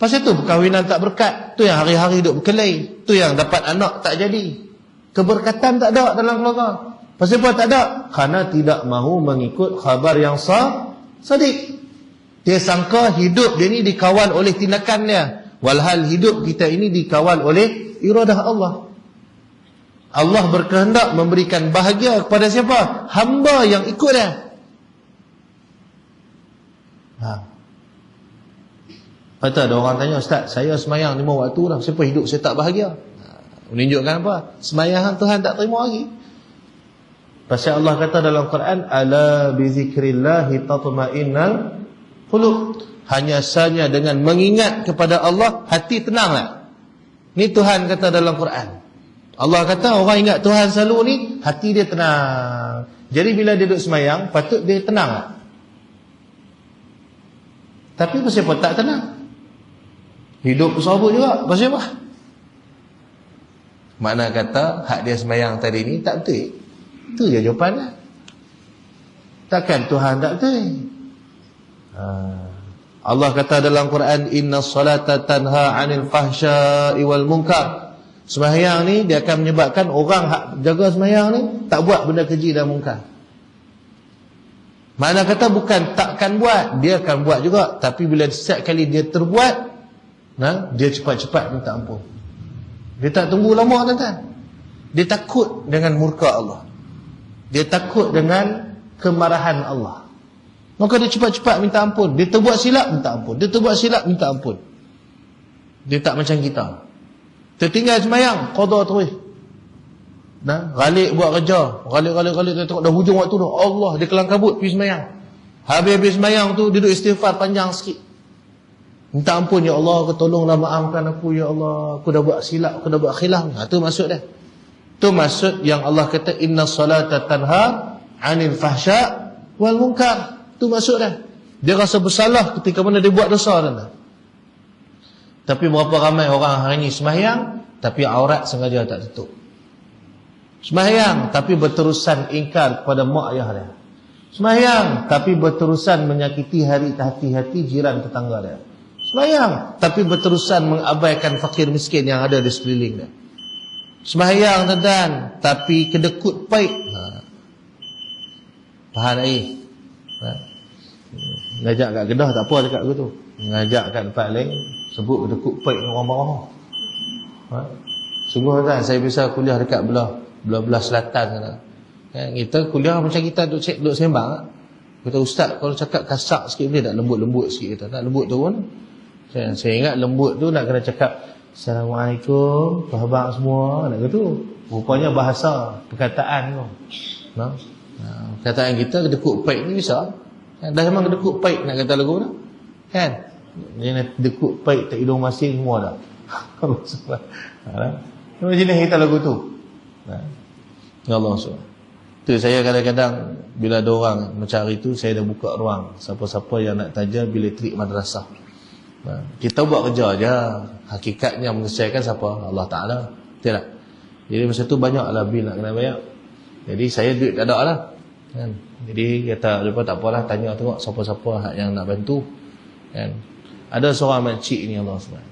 Pasal tu perkahwinan tak berkat. Tu yang hari-hari duduk berkelahi. Tu yang dapat anak tak jadi. Keberkatan tak ada dalam keluarga. Pasal apa tak ada? Kerana tidak mahu mengikut khabar yang sadiq. Dia sangka hidup dia ni dikawal oleh tindakan dia. Walhal hidup kita ini dikawal oleh iradah Allah. Allah berkehendak memberikan bahagia kepada siapa? Hamba yang ikut dia. Patut ada orang tanya, Ustaz, saya semayang 5 waktu dah, siapa hidup saya tak bahagia? Menunjukkan apa? Semayang Tuhan tak terima lagi. Pasal Allah kata dalam Quran, ala bi zikrillahi tatma'innal qulub. Hanya saja dengan mengingat kepada Allah, hati tenanglah. Ni Tuhan kata dalam Quran. Allah kata orang ingat Tuhan selalu ni, hati dia tenang. Jadi bila dia duduk semayang, patut dia tenang. Tapi pasal apa tak tenang? Hidup bersobut juga. Pasal apa? Makna kata hak dia semayang tadi ni tak betul. Itu je jawapannya. Takkan Tuhan tak betul. Allah kata dalam Quran, inna salata tanha 'anil fahsya'i wal munkar. Sembahyang ni dia akan menyebabkan orang hak jaga sembahyang ni tak buat benda keji dan mungkar. Makna kata bukan takkan buat, dia akan buat juga, tapi bila setiap kali dia terbuat, dia cepat-cepat minta ampun. Dia tak tunggu lama, tuan-tuan. Dia takut dengan murka Allah. Dia takut dengan kemarahan Allah. Maka dia cepat-cepat minta ampun. Dia terbuat silap, minta ampun. Dia terbuat silap, minta ampun. Dia tak macam kita. Tertinggal semayang, qada terus. Galik buat kerja. Galik, dia tengok dah hujung waktu tu. Allah, dia kelang kabut pergi semayang. Habis semayang tu, dia duduk istighfar panjang sikit. Minta ampun, ya Allah, tolonglah maafkan aku, ya Allah. Aku dah buat silap, aku dah buat khilaf. Itu maksud dia. Itu maksud yang Allah kata, inna salata tanha 'anil fahsya' wal munkar. Itu maksud dia. Dia rasa bersalah ketika mana dia buat dosa. Tapi berapa ramai orang hari ini sembahyang, tapi aurat sengaja tak tutup. Sembahyang, tapi berterusan ingkar kepada mak ayah dia. Sembahyang, tapi berterusan menyakiti hati jiran tetangga dia. Sembahyang, tapi berterusan mengabaikan fakir miskin yang ada di sekeliling dia. Sembahyang, tuan-tuan, tapi kedekut paik. Faham tak? Ngajak kat Kedah tak apa dekat aku tu. Ngajak kat tempat lain, sebut kedekut paik dengan orang marah. Sungguh, tuan, saya biasa kuliah dekat belah selatan. Kita kuliah macam kita duduk sembang. Kata ustaz, kalau cakap kasar sikit boleh tak, lembut-lembut sikit? Kita tak lembut tu pun. Saya ingat lembut tu nak kena cakap Assalamualaikum sahabat semua, nak gitu. Rupanya bahasa perkataan tu. Perkataan kita kedekut paik ni bisa. Dah memang kedekut paik nak kata lagu tu. Kan? Dia kedekut paik tak hidung masing semua dah. Allah SWT. Macam ni kita lagu tu. Allah SWT. Tu saya kadang-kadang bila ada orang mencari tu, saya dah buka ruang. Siapa-siapa yang nak tajam bila trik madrasah. Kita buat kerja je. Hakikatnya menyelesaikan siapa? Allah Ta'ala. Betul tak? Jadi masa tu banyaklah bil nak kena bayar. Jadi saya duit tak ada lah. Jadi kata lepas tak apalah, tanya tengok siapa-siapa yang nak bantu. Ada seorang makcik ni, Allah SWT.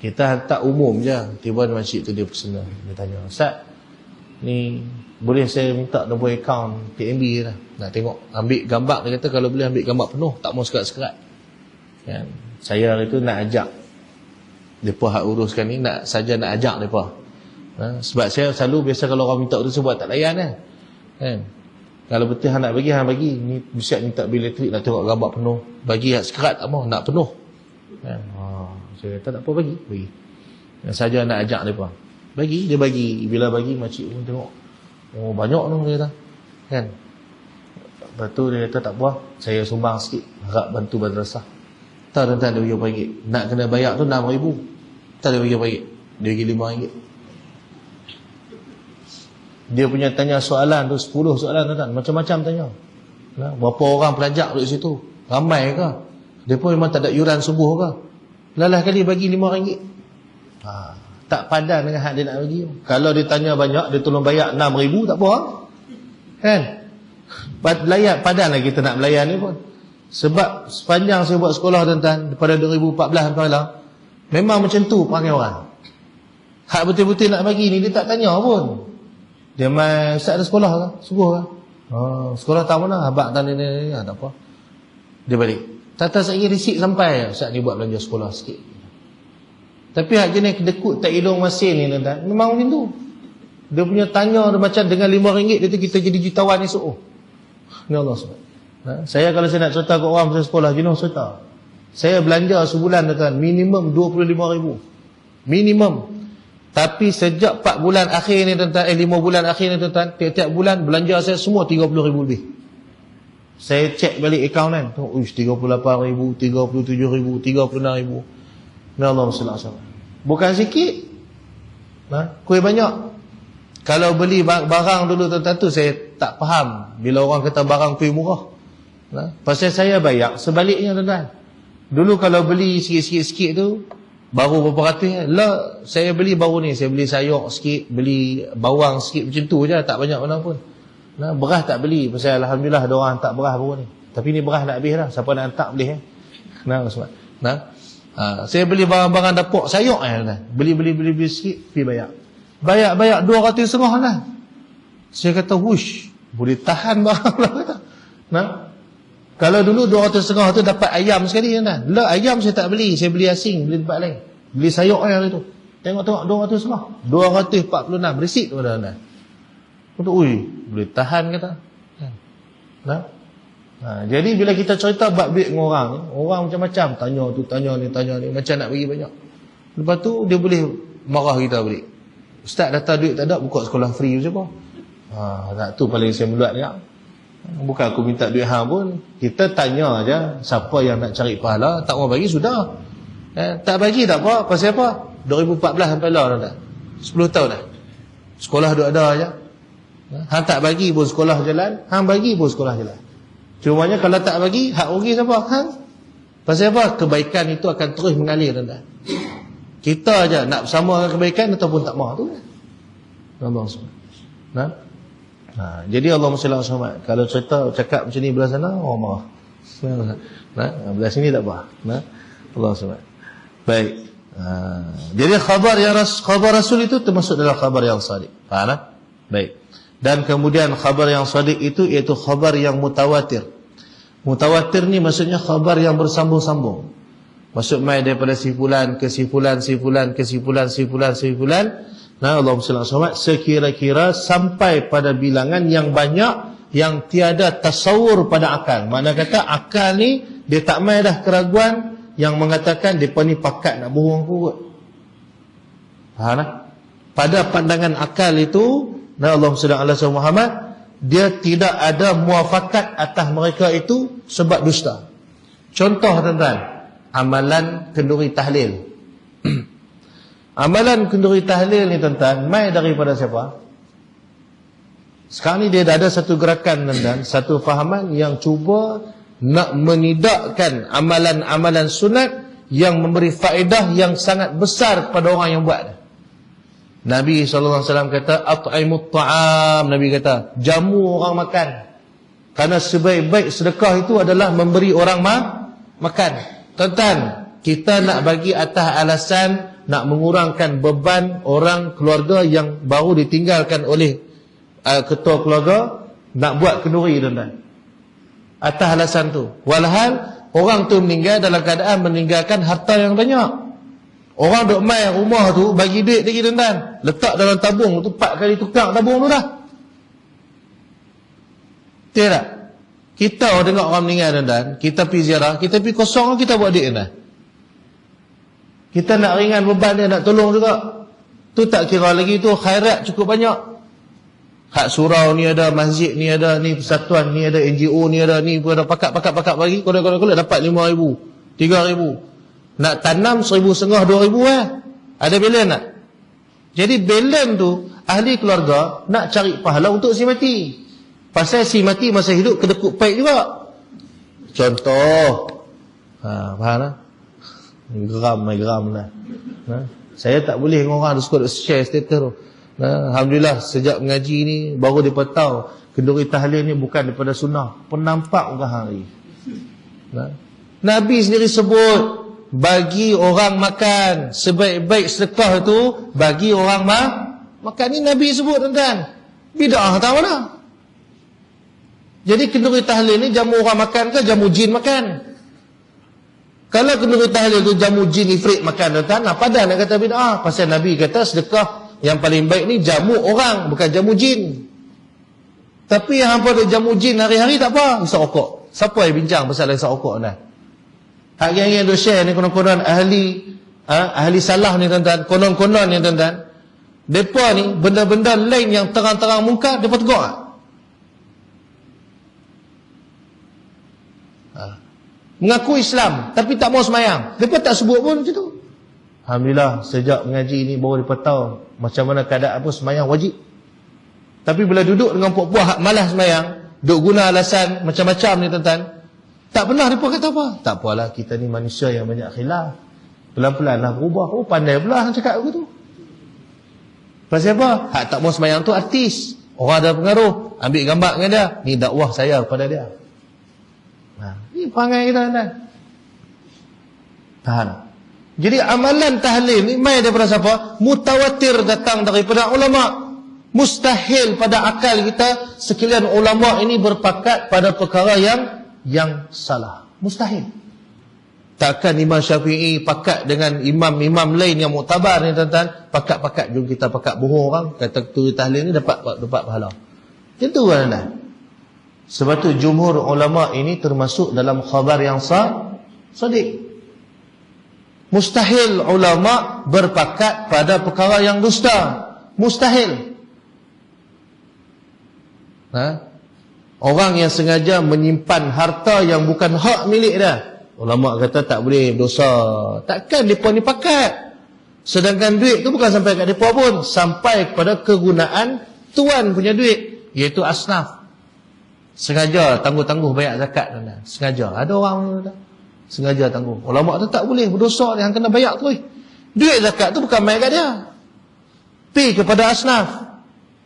Kita hantar umum je. Tiba-tiba makcik tu dia personal. Dia tanya, Ustaz, ni boleh saya minta nombor akaun PNB lah. Nak tengok, ambil gambar. Dia kata kalau boleh ambil gambar penuh, tak mau sekat-sekat. Saya itu nak ajak mereka hak uruskan ni, nak ajak mereka. Sebab saya selalu biasa kalau orang minta tu, saya buat tak layan kan. Kalau betul hang nak bagi, hang bagi. Ni siap minta bil elektrik, nak tengok gambar penuh. Bagi sekerat tak mau, nak penuh. Kan? Saya kata tak apa, bagi. Saja nak ajak mereka. Bagi, dia bagi. Bila bagi, makcik pun tengok. Oh, banyak tu, dia kata. Kan? Lepas tu dia kata, tak apa, saya sumbang sikit. Harap bantu madrasah. Tak, tuan-tuan, dia bagi RM4. Nak kena bayar tu RM6,000. Tak, dia bagi RM4. Dia bagi RM5. Dia punya tanya soalan tu 10 soalan, tuan-tuan. Macam-macam tanya. Berapa orang pelajar duduk situ? Ramai ke? Dia pun memang tak ada yuran subuh ke? Lalah kali bagi RM5. Tak padan dengan hak dia nak bagi. Kalau dia tanya banyak, dia tolong bayar RM6,000, tak apa. Kan? Layan, padan lah kita nak melayan ni pun. Sebab sepanjang saya buat sekolah, tuan-tuan, daripada 2014 sampai lah, memang macam tu perangai orang. Hak betul-betul nak bagi ni, dia tak tanya pun. Dia main, Ustaz ada sekolah ke? Subuh ke? Sekolah tak mana? Abang tak ni, tak apa. Dia balik. Tak saya risik sampai, Ustaz ni buat belanja sekolah sikit. Tapi hak jenis kedekut tak hidung masin ni, tuan-tuan, memang macam tu. Dia punya tanya dia macam dengan RM5 dia tu kita jadi jutawan esok. Ni Allah SWT. Saya kalau saya nak cerita ke orang pasal sekolah, jenuh cerita. Saya belanja sebulan, tuan-tuan, minimum RM25,000. Minimum. Tapi sejak 4 bulan akhir ni, tuan-tuan, 5 bulan akhir ni, tuan-tuan, tiap-tiap bulan belanja saya semua RM30,000 lebih. Saya cek balik akaun kan, RM38,000, RM37,000, RM36,000. Ni Allah SWT. Bukan sikit. Kuih banyak. Kalau beli barang dulu, tuan-tuan, tu saya tak faham bila orang kata barang kuih murah. Pasal saya bayar sebaliknya, tuan-tuan. Dulu kalau beli sikit-sikit tu baru berapa ratus lah, saya beli baru ni, saya beli sayur sikit, beli bawang sikit, macam tu je, tak banyak mana pun. Beras tak beli, pasal alhamdulillah ada orang hantar beras baru ni. Tapi ni beras nak habis dah, siapa nak hantar boleh saya beli barang-barang dapur sayur beli sikit, pergi bayar RM200 lah. Saya kata, wush, boleh tahan barang lah kata. Kalau dulu RM200 tu dapat ayam sekali, lah ayam saya tak beli, saya beli asing, beli tempat lain, beli sayur yang itu. Tengok RM200, RM246, berisik tu dah. Ui, boleh tahan kata. Jadi bila kita cerita bab duit dengan orang macam-macam, tanya tu, tanya ni, macam nak bagi banyak. Lepas tu dia boleh marah kita balik. Ustaz datang duit tak ada, buka sekolah free macam apa? Tak tu paling saya meluat dia. Bukan aku minta duit hang pun, kita tanya aja siapa yang nak cari pahala, tak mau bagi sudah. Tak bagi tak apa, pasal apa? 2014 sampai lah dah. 10 tahun dah. Sekolah duk ada aja. Hang tak bagi pun sekolah jalan, hang bagi pun sekolah jalan. Cumanya kalau tak bagi, hak rugi siapa? Hang. Pasal apa? Kebaikan itu akan terus mengalir, tuan-tuan. Kita aja nak bersama kebaikan ataupun tak mahu tu. Allah SWT. Jadi Allah SWT, kalau cerita cakap macam ni belah sana, orang marah. Belah sini tak apa. Allah SWT. Baik. Jadi khabar Rasul itu termasuk dalam khabar yang sadiq. Faham tak? Baik. Dan kemudian khabar yang sadiq itu iaitu khabar yang mutawatir. Mutawatir ni maksudnya khabar yang bersambung-sambung. Maksud mai daripada simpulan ke simpulan. Allah SWT sekira-kira sampai pada bilangan yang banyak yang tiada tasawur pada akal. Makna kata akal ni dia tak mai dah keraguan yang mengatakan depa ni pakat nak bohong kot. Faham tak? Pada pandangan akal itu, Allah SWT Muhammad, dia tidak ada muafakat atas mereka itu sebab dusta. Contoh, tuan-tuan, amalan kenduri tahlil. Amalan kenduri tahlil ni, tuan-tuan, mai daripada siapa? Sekarang ni dia dah ada satu gerakan, tuan-tuan, satu fahaman yang cuba nak menidakkan amalan-amalan sunat yang memberi faedah yang sangat besar kepada orang yang buat. Nabi SAW kata, at'imut ta'am. Nabi kata, jamu orang makan. Karena sebaik-baik sedekah itu adalah memberi orang makan. Tuan-tuan, kita nak bagi atas alasan nak mengurangkan beban orang keluarga yang baru ditinggalkan oleh ketua keluarga, nak buat kenduri, tuan-tuan. Atas alasan tu. Walhal orang tu meninggal dalam keadaan meninggalkan harta yang banyak. Orang duk mai rumah tu bagi duit lagi, tuan-tuan, letak dalam tabung tu 4 kali tukar tabung tu dah. Betul tak? Kita dengar orang meninggal tuan-tuan, kita pergi ziarah, kita pergi kosong, kita buat duit dah. Kita nak ringan beban dia, nak tolong juga. Tu tak kira lagi tu khairat cukup banyak. Hak surau ni ada, masjid ni ada, ni persatuan ni ada, NGO ni ada, ni pun ada pakat bagi, kodok dapat 5,000, 3,000. Nak tanam 1,500, 2,000 Ada belen tak? Jadi belen tu ahli keluarga nak cari pahala untuk si mati. Pasal si mati masa hidup kedekut paik juga. Contoh, faham tak? Geram lah. Saya tak boleh dengan orang suka share status tu. Alhamdulillah sejak mengaji ni baru dia tahu kenduri tahlil ni bukan daripada sunnah, penampak orang hari. Nabi sendiri sebut bagi orang makan, sebaik-baik sedekah itu bagi orang makan. Ni Nabi sebut tuan-tuan. Bid'ah tahu mana? Jadi kenduri tahlil ni jamu orang makan ke jamu jin makan? Kalau kenduri tahlil tu jamu jin ifrit makan tuan-tuan, apa dah nak kata bid'ah? Pasal Nabi kata sedekah yang paling baik ni jamu orang, bukan jamu jin. Tapi yang hampa ada jamu jin hari-hari tak apa, hisap rokok. Siapa yang bincang pasal hisap rokok ni? Hak yang share ni konon-konon ahli salah ni tuan-tuan, konon-konon ni tuan-tuan. Depa ni benda-benda lain yang terang-terang muka depa tegur tak? Mengaku Islam tapi tak mau semayang, depa tak sebut pun macam tu. Alhamdulillah sejak mengaji ni baru depa tahu macam mana keadaan apa semayang wajib. Tapi bila duduk dengan puak-puak hak malas semayang, duk guna alasan macam-macam ni tuan-tuan, tak pernah depa kata apa. Tak apalah, kita ni manusia yang banyak khilaf. Pelan-pelan lah berubah. Oh pandai pula hang cakap aku tu. Pasal apa? Hak tak mau semayang tu artis. Orang ada pengaruh, ambil gambar dengan dia. Ni dakwah saya kepada dia. Ni perangai kita tuan-tuan. Tahan. Jadi amalan tahlil ni mai daripada siapa? Mutawatir datang daripada ulama. Mustahil pada akal kita sekalian ulama ini berpakat pada perkara yang salah. Mustahil. Takkan Imam Syafi'i pakat dengan imam-imam lain yang muktabar ni tuan-tuan, pakat-pakat jom kita pakat bohong orang, kata tu tahlil ni dapat pahala. Macam tu kan tuan-tuan. Sebab tu jumhur ulama ini termasuk dalam khabar yang sadiq. Mustahil ulama berpakat pada perkara yang dusta. Mustahil. Orang yang sengaja menyimpan harta yang bukan hak milik dia, ulama kata tak boleh, dosa. Takkan mereka ni pakat. Sedangkan duit tu bukan sampai kat mereka pun, sampai kepada kegunaan tuan punya duit, iaitu asnaf. Sengaja tangguh-tangguh bayar zakat. Sengaja. Ada orang sengaja tangguh. Ulama tu tak boleh, berdosa dia, yang kena bayar tu. Duit zakat tu bukan main kat dia, pi kepada asnaf.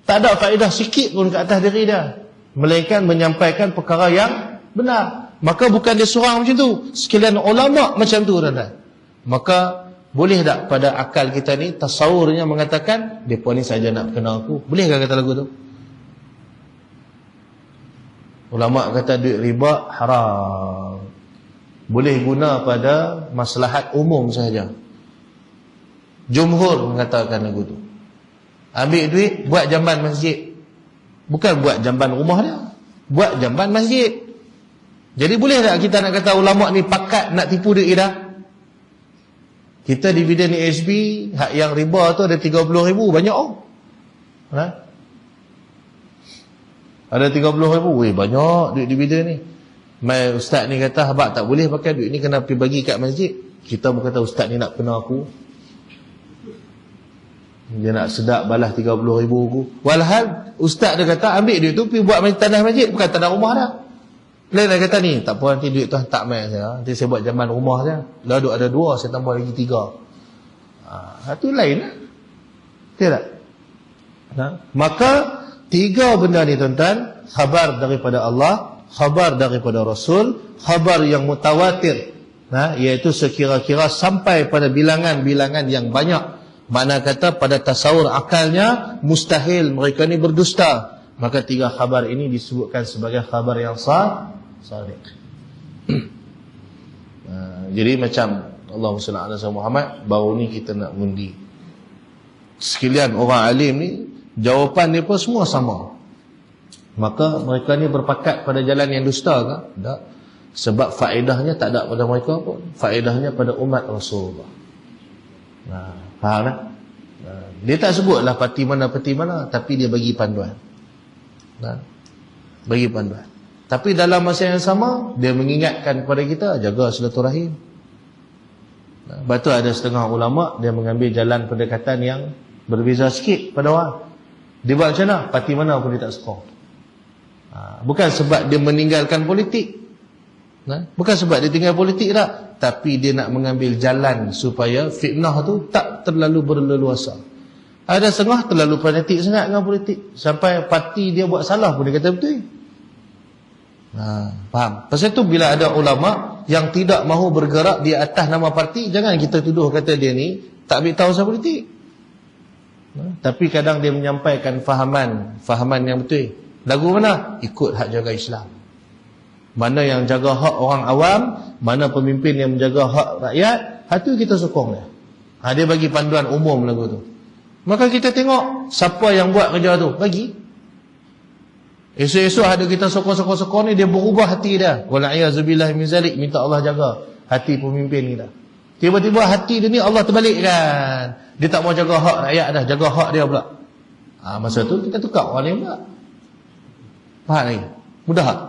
Tak ada faedah sikit pun ke atas diri dia, melainkan menyampaikan perkara yang benar. Maka bukan dia seorang macam tu, sekalian ulama macam tu tuan-tuan. Maka boleh tak pada akal kita ni tasawurnya mengatakan depa ni saja nak kenal aku? Bolehkah kata lagu tu? Ulama kata duit riba haram, boleh guna pada maslahat umum sahaja. Jumhur mengatakan lagu tu. Ambil duit buat jamban masjid, bukan buat jamban rumah dia, buat jamban masjid. Jadi boleh tak kita nak kata ulama ni pakat nak tipu duit kita? Kita dividen ASB, hak yang riba tu ada 30,000, banyak oh. Ada 30,000, weh banyak duit dividen ni. Mai ustaz ni kata habaq tak boleh pakai duit ni, kena pergi bagi kat masjid. Kita pun kata ustaz ni nak kena aku, dia nak sedap balas 30,000 aku. Walhal ustaz dia kata ambil duit tu pergi buat tanah masjid, bukan tanah rumah dah. Lain dia kata ni tak apa, nanti duit tu tak mai saya, nanti saya buat jamban rumah saja. Dah duk ada 2, saya tambah lagi 3. Itu lain lah. Tidak. Maka 3 benda ni tuan-tuan, khabar daripada Allah, khabar daripada Rasul, khabar yang mutawatir, iaitu sekira-kira sampai pada bilangan-bilangan yang banyak. Makna kata pada tasawur akalnya mustahil mereka ni berdusta. Maka 3 khabar ini disebutkan sebagai khabar yang sadiq. Jadi macam Allahumma salli ala Muhammad, baru ni kita nak undi. Sekalian orang alim ni, jawapan mereka semua sama. Maka mereka ni berpakat pada jalan yang dusta ke? Tak. Sebab faedahnya tak ada pada mereka pun. Faedahnya pada umat Rasulullah. Faham tak? Dia tak sebutlah parti mana, tapi dia bagi panduan. Bagi panduan. Tapi dalam masa yang sama, dia mengingatkan kepada kita, jaga silaturahim. Lepas tu ada setengah ulama', dia mengambil jalan pendekatan yang berbeza sikit pada orang. Dia buat macam mana? Parti mana pun dia tak suka. Bukan sebab dia meninggalkan politik. Bukan sebab dia tinggal politik tak. Tapi dia nak mengambil jalan supaya fitnah tu tak terlalu berleluasa. Ada setengah terlalu fanatik sangat dengan politik. Sampai parti dia buat salah pun dia kata betul. Faham? Pasal tu bila ada ulama' yang tidak mahu bergerak di atas nama parti, jangan kita tuduh kata dia ni tak ambil tahu pasal politik. Tapi kadang dia menyampaikan fahaman yang betul. Lagu mana? Ikut hak jaga Islam. Mana yang jaga hak orang awam, mana pemimpin yang menjaga hak rakyat, hati kita sokong dia. Dia bagi panduan umum lagu tu. Maka kita tengok siapa yang buat kerja tu, bagi. Esok-esok ada kita sokong-sokong ni, dia berubah hati dia. Wala'iyahzubillah min zalik, minta Allah jaga hati pemimpin kita. Tiba-tiba hati dia ni Allah terbalikkan. Dia tak mau jaga hak rakyat dah, jaga hak dia pula. Masa tu kita tukar orang lain pula. Faham lagi? Mudah tak?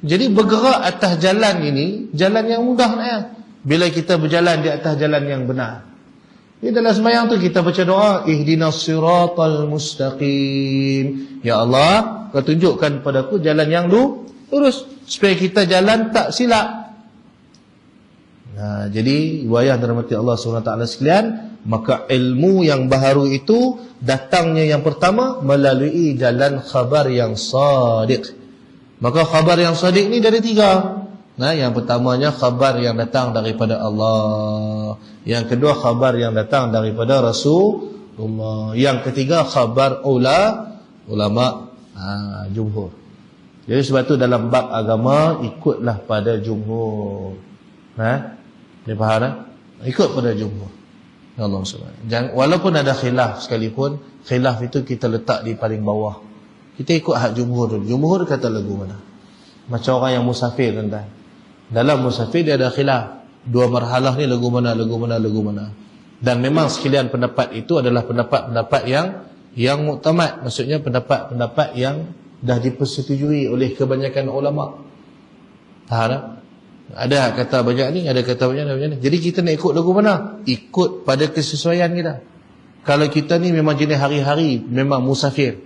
Jadi bergerak atas jalan ini, jalan yang mudah ya. Bila kita berjalan di atas jalan yang benar. Di dalam sembahyang tu kita baca doa, ihdinas siratal mustaqim. Ya Allah, kau tunjukkan padaku jalan yang lurus supaya kita jalan tak silap. Jadi wayah dirahmati Allah SWT sekalian, maka ilmu yang baharu itu datangnya yang pertama melalui jalan khabar yang sadiq. Maka khabar yang sadiq ni dari 3. Yang pertamanya khabar yang datang daripada Allah. Yang kedua khabar yang datang daripada Rasulullah. Yang ketiga khabar ulama jumhur. Jadi sebab tu dalam bab agama ikutlah pada jumhur. Dia faham tak? Ikut pada jumhur. Allah SWT. Walaupun ada khilaf sekalipun, khilaf itu kita letak di paling bawah. Kita ikut hak jumhur dulu. Jumhur kata lagu mana? Macam orang yang musafir tuan-tuan. Dalam musafir dia ada khilaf. 2 marhalah ni lagu mana. Dan memang sekalian pendapat itu adalah pendapat-pendapat yang muktamad. Maksudnya pendapat-pendapat yang dah dipersetujui oleh kebanyakan ulama. Faham tak? Ada kata banyak ni, ada kata banyak ni. Jadi kita nak ikut lagu mana? Ikut pada kesesuaian kita. Kalau kita ni memang jenis hari-hari, memang musafir,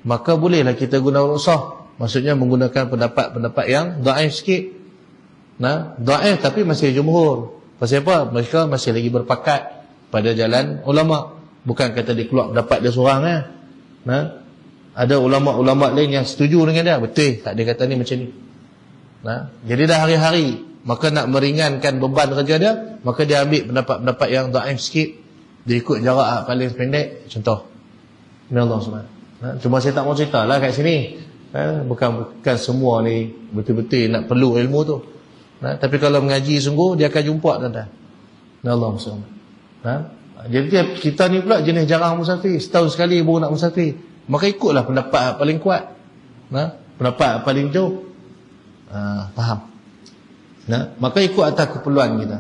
maka bolehlah kita guna rukhsah. Maksudnya menggunakan pendapat-pendapat yang dhaif sikit. Dhaif tapi masih jumhur. Pasal apa? Mereka masih lagi berpakat pada jalan ulama. Bukan kata dia keluar pendapat dia seorang Ada ulama-ulama lain yang setuju dengan dia. Betul, tak dia kata ni macam ni. Jadi dah hari-hari, maka nak meringankan beban kerja dia, maka dia ambil pendapat-pendapat yang dhaif sikit. Dia ikut jarak paling pendek. Contoh ni Allah SWT. Cuma saya tak mau cerita lah kat sini. Bukan semua ni betul-betul nak perlu ilmu tu. Tapi kalau mengaji sungguh, dia akan jumpa tuan-tuan. Allah SWT. Jadi kita ni pula jenis jarang musafir. Setahun sekali baru nak musafir. Maka ikutlah pendapat paling kuat. Pendapat paling jauh. Faham? Maka ikut atas keperluan kita.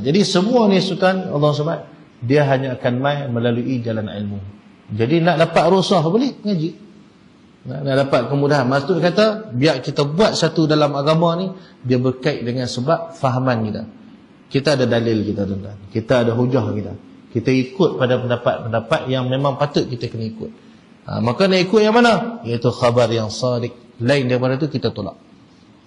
Jadi semua ni sultan Allah SWT, dia hanya akan mai melalui jalan ilmu. Jadi nak dapat rukhsah boleh ngaji. Nak dapat kemudahan. Maksud kata biar kita buat satu dalam agama ni, dia berkait dengan sebab fahaman kita. Kita ada dalil kita tuan-tuan. Kita ada hujah kita. Kita ikut pada pendapat-pendapat yang memang patut kita kena ikut. Maka nak ikut yang mana? Iaitu khabar yang sadiq. Lain daripada tu kita tolak.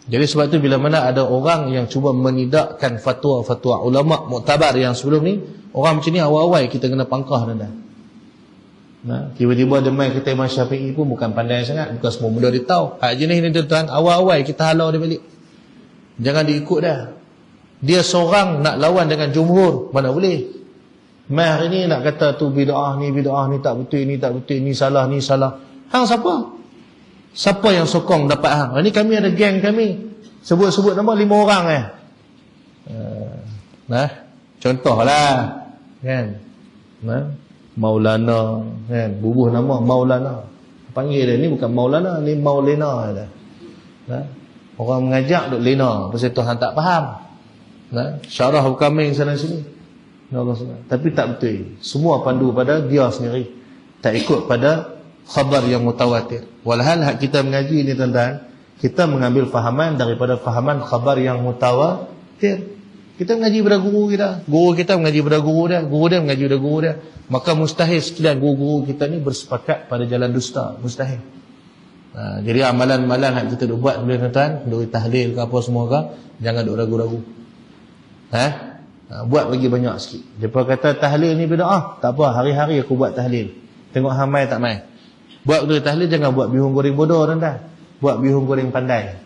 Jadi sebab tu bila mana ada orang yang cuba menidakkan fatwa-fatwa ulama' muktabar yang sebelum ni, orang macam ni awal-awal kita kena pangkah tuan-tuan. Tiba-tiba dia main kata Imam Syafi'i pun bukan pandai sangat, bukan semua benda dia tahu. Hak jenis ni tuan-tuan, awal-awal kita halau dia balik. Jangan diikut dah. Dia seorang nak lawan dengan jumhur, mana boleh. Mai hari ni nak kata tu bid'ah ni tak betul, ni tak betul, ni salah. Hang siapa? Siapa yang sokong dapat hang? Ini kami ada geng kami. Sebut-sebut nama 5 orang contohlah kan. Maulana kan, bubuh nama Maulana. panggil dia ni bukan Maulana, ni Maulena dah. Nah, orang mengajak duk lena pasal Tuhan tak faham. Nah, syarah berkaming sana sini. Allah SWT. Tapi tak betul. Semua pandu pada dia sendiri. Tak ikut pada khabar yang mutawatir. Walhal hak kita mengaji ni tuan-tuan, kita mengambil fahaman daripada fahaman khabar yang mutawatir. Kita mengaji pada guru kita mengaji pada guru dia mengaji pada guru dia. Maka mustahil sekalian guru-guru kita ni bersepakat pada jalan dusta. Mustahil. Jadi amalan-amalan yang kita buat boleh tuan-tuan, duk tahlil ke apa semua ke, jangan duk ragu-ragu. Buat lagi banyak sikit. Depa kata tahlil ni bid'ah, tak apa, hari-hari aku buat tahlil. Tengok hamai tak mai. Buat dulu tahlil, jangan buat bihun goreng bodoh tuan-tuan. Buat bihun goreng pandai.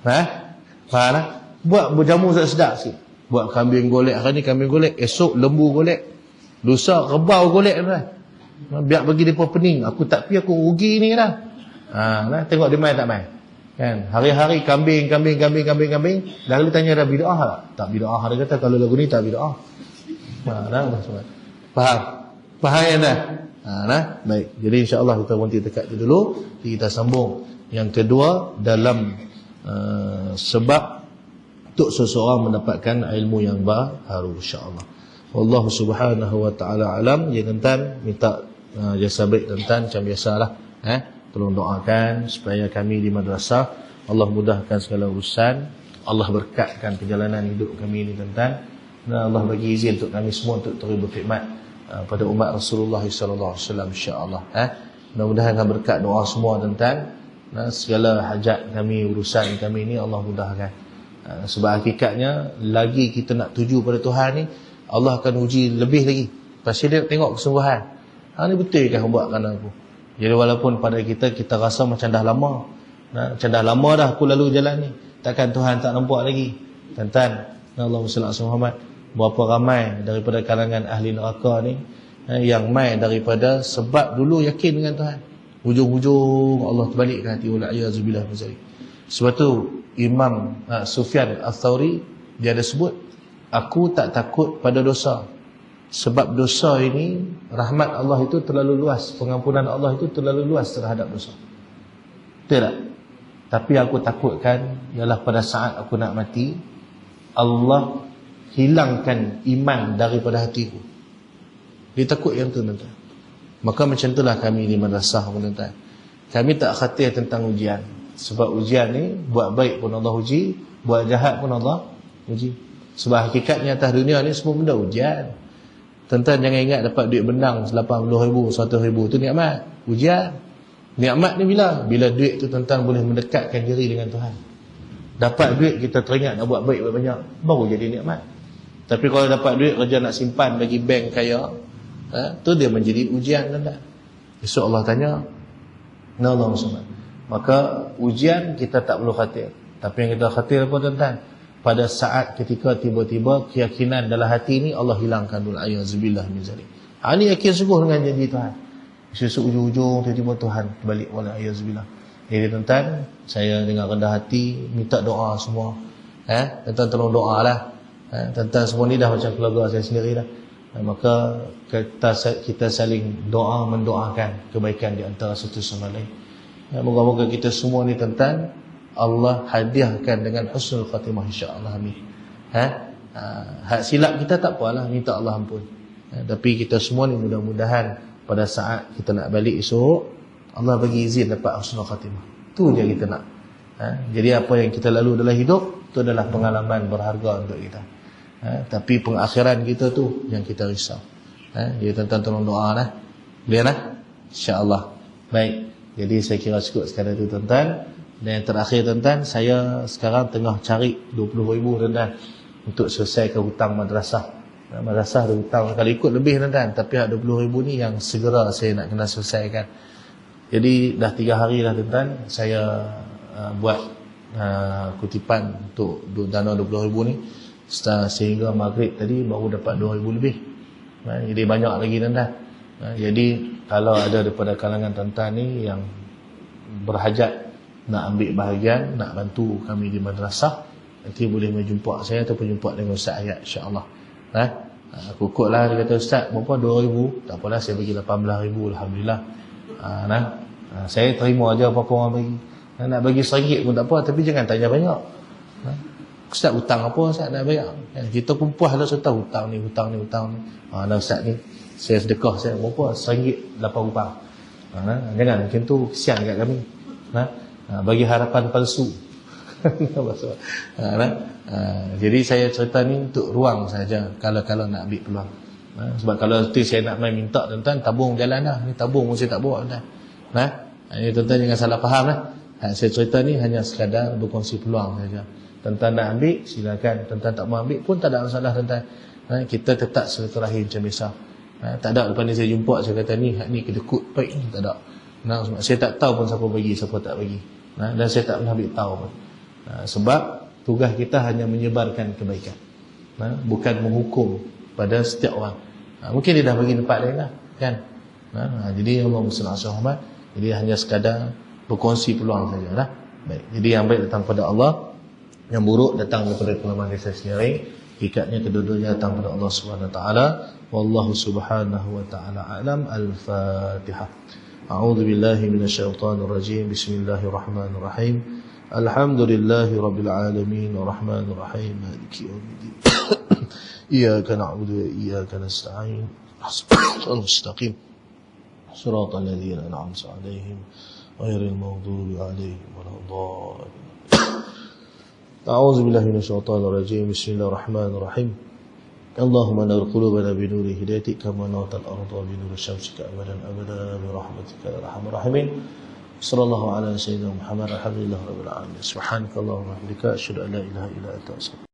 Faham tak? Buat berjamu sedap sikit. Buat kambing golek, hari ni kambing golek, esok lembu golek, lusa rebau golek tuan. Biar bagi depa pening. Aku tak pi, aku rugi ni dah. Tengok dia mai tak mai. Kan? Hari-hari kambing. Lalu tanya dah bid'ah tak? Tak bid'ah. Dia kata kalau lagu ni tak bid'ah. Faham? Faham ya dah? Baik. Jadi insya-Allah kita berhenti dekat itu dulu. Kita sambung yang kedua dalam sebab untuk seseorang mendapatkan ilmu yang baru, insya-Allah. Wallahu subhanahu wa ta'ala alam. Ya tuan-tuan, minta jasa baik tuan-tuan macam biasalah. Tolong doakan supaya kami di madrasah Allah mudahkan segala urusan, Allah berkatkan perjalanan hidup kami ini tuan-tuan, dan Allah bagi izin untuk kami semua untuk terus berkhidmat pada umat Rasulullah sallallahu alaihi wasallam, insya-Allah. Mudah-mudahan akan berkat doa semua tuan-tuan. Segala hajat kami, urusan kami ini Allah mudahkan. Sebab hakikatnya lagi kita nak tuju pada Tuhan ni, Allah akan uji lebih lagi. Pasti dia tengok kesungguhan. Ni betul ke buat kan aku? Jadi walaupun pada kita rasa macam dah lama. Macam dah lama dah aku lalu jalan ni. Takkan Tuhan tak nampak lagi. Tuan-tuan, Allahumma salli ala Muhammad. Berapa ramai daripada kalangan ahli neraka ni yang mai daripada sebab dulu yakin dengan Tuhan. Hujung-hujung Allah terbalikkan hati wal a'yazubillah min zalik. Sebab tu Imam Sufyan Ats-Tsauri dia ada sebut, aku tak takut pada dosa. Sebab dosa ini, rahmat Allah itu terlalu luas, pengampunan Allah itu terlalu luas terhadap dosa. Betul tak? Tapi aku takutkan ialah pada saat aku nak mati, Allah hilangkan iman daripada hatiku. Dia takut yang tu tuan-tuan. Maka macam itulah kami di madrasah tuan-tuan. Kami tak khatir tentang ujian. Sebab ujian ni, buat baik pun Allah uji, buat jahat pun Allah uji. Sebab hakikatnya atas dunia ni semua benda ujian. Tuan-tuan jangan ingat dapat duit benang 80,000, 100,000 tu nikmat, ujian. Nikmat ni bila? Bila duit tu tuan-tuan boleh mendekatkan diri dengan Tuhan. Dapat duit kita teringat nak buat baik banyak, baru jadi nikmat. Tapi kalau dapat duit kerja nak simpan bagi bank kaya, tu dia menjadi ujian tuan-tuan. Esok Allah tanya, Allah SWT. Maka ujian kita tak perlu khatir. Tapi yang kita khatir apa tuan-tuan? Pada saat ketika tiba-tiba keyakinan dalam hati ni Allah hilangkan dulu, a'udzubillah min zalik. Ini yakin sungguh dengan janji Tuhan. Sesuatu ujung-ujung tiba-tiba Tuhan balik, wala a'udzubillah. Jadi tuan-tuan, saya dengan rendah hati minta doa semua. Tuan-tuan tolong doalah. Tuan-tuan semua ni dah macam keluarga saya sendiri dah. Maka kita saling doa, mendoakan kebaikan di antara satu sama lain. Moga-moga kita semua ni tuan-tuan Allah hadiahkan dengan husnul khatimah, insya-Allah, amin. Hak silap kita tak apalah, minta Allah ampun. Tapi kita semua ni mudah-mudahan pada saat kita nak balik esok Allah bagi izin dapat husnul khatimah. Tu je kita nak. Jadi apa yang kita lalu dalam hidup tu adalah pengalaman berharga untuk kita. Tapi pengakhiran kita tu yang kita risau. Jadi tuan-tuan tolong doalah. Boleh lah? Insya-Allah. Baik. Jadi saya kira cukup sekadar itu tuan-tuan. Dan yang terakhir tuan-tuan, saya sekarang tengah cari 20,000 tuan-tuan untuk selesaikan hutang madrasah. Madrasah ada hutang, kalau ikut lebih tuan-tuan, tapi 20,000 ni yang segera saya nak kena selesaikan. Jadi dah 3 hari dah tuan-tuan saya buat kutipan untuk dana 20,000 ni. Sehingga maghrib tadi baru dapat 2,000 lebih. Jadi banyak lagi tuan-tuan. Jadi kalau ada daripada kalangan tuan-tuan ni yang berhajat nak ambil bahagian, nak bantu kami di madrasah, nanti boleh menjumpa saya ataupun jumpa dengan Ustaz Ayat, insya-Allah. Kukutlah dia kata, Ustaz berapa 2,000? Tak apalah, saya bagi 18,000, alhamdulillah. Saya terima aja apa-apa orang bagi. Nak bagi RM1 pun tak apa, tapi jangan tanya banyak. Ustaz hutang apa Ustaz nak bayar? Kita pun puas lah Ustaz hutang ni. Ustaz ni saya sedekah saya berapa? RM1 8 rupang. Jangan macam tu, kesian dekat kami. Bagi harapan palsu. Jadi saya cerita ni untuk ruang saja kalau nak ambil peluang. Sebab kalau nanti saya nak main minta tuan-tuan tabung jalan dah. Ni tabung pun saya tak bawa tuan. Ini tuan-tuan jangan salah faham lah. Saya cerita ni hanya sekadar berkongsi peluang saja. Tuan-tuan nak ambil silakan, tuan-tuan tak mau ambil pun tak ada masalah tuan-tuan. Kita tetap silaturahim macam biasa. Tak ada lepas ni saya jumpa saya kata ni hak ni kedekut baik ni, tak ada. Sebab saya tak tahu pun siapa bagi siapa tak bagi. Dan saya tak pernah beritahu pun. Sebab tugas kita hanya menyebarkan kebaikan. Bukan menghukum pada setiap orang. Mungkin dia dah bagi tempat lain lah kan. Jadi Allah SWT, jadi hanya sekadar berkongsi peluang sajalah. Baik. Jadi yang baik datang pada Allah, yang buruk datang daripada kelemahan kita sendiri. Hakikatnya kedua-duanya datang pada Allah Subhanahu wa taala. Wallahu subhanahu wa ta'ala a'lam. Al-Fatihah. A'udzu billahi minasyaitonir rajim. Bismillahirrahmanirrahim. Alhamdulillahi rabbil alamin arrahmanir rahim maliki yaumiddin. Iyyaka na'budu wa iyyaka nasta'in. Ihdinas mustaqim. Shiratal ladzina an'amta 'alaihim ghairil maghdubi 'alaihim waladdallin. A'udzu billahi minasyaitonir rajim. Bismillahirrahmanirrahim. Allahumma nawwir qulubana bi nuri hidayatika kama nawwartal arda bi nuri syamsika abadan abada bi rahmatika ya arhamar rahimin. Sallallahu ala sayyidina Muhammad alhamdulillahi rabbil alamin. Subhanakallahumma wa bihamdika asyhadu an la ilaha illa anta astaghfiruka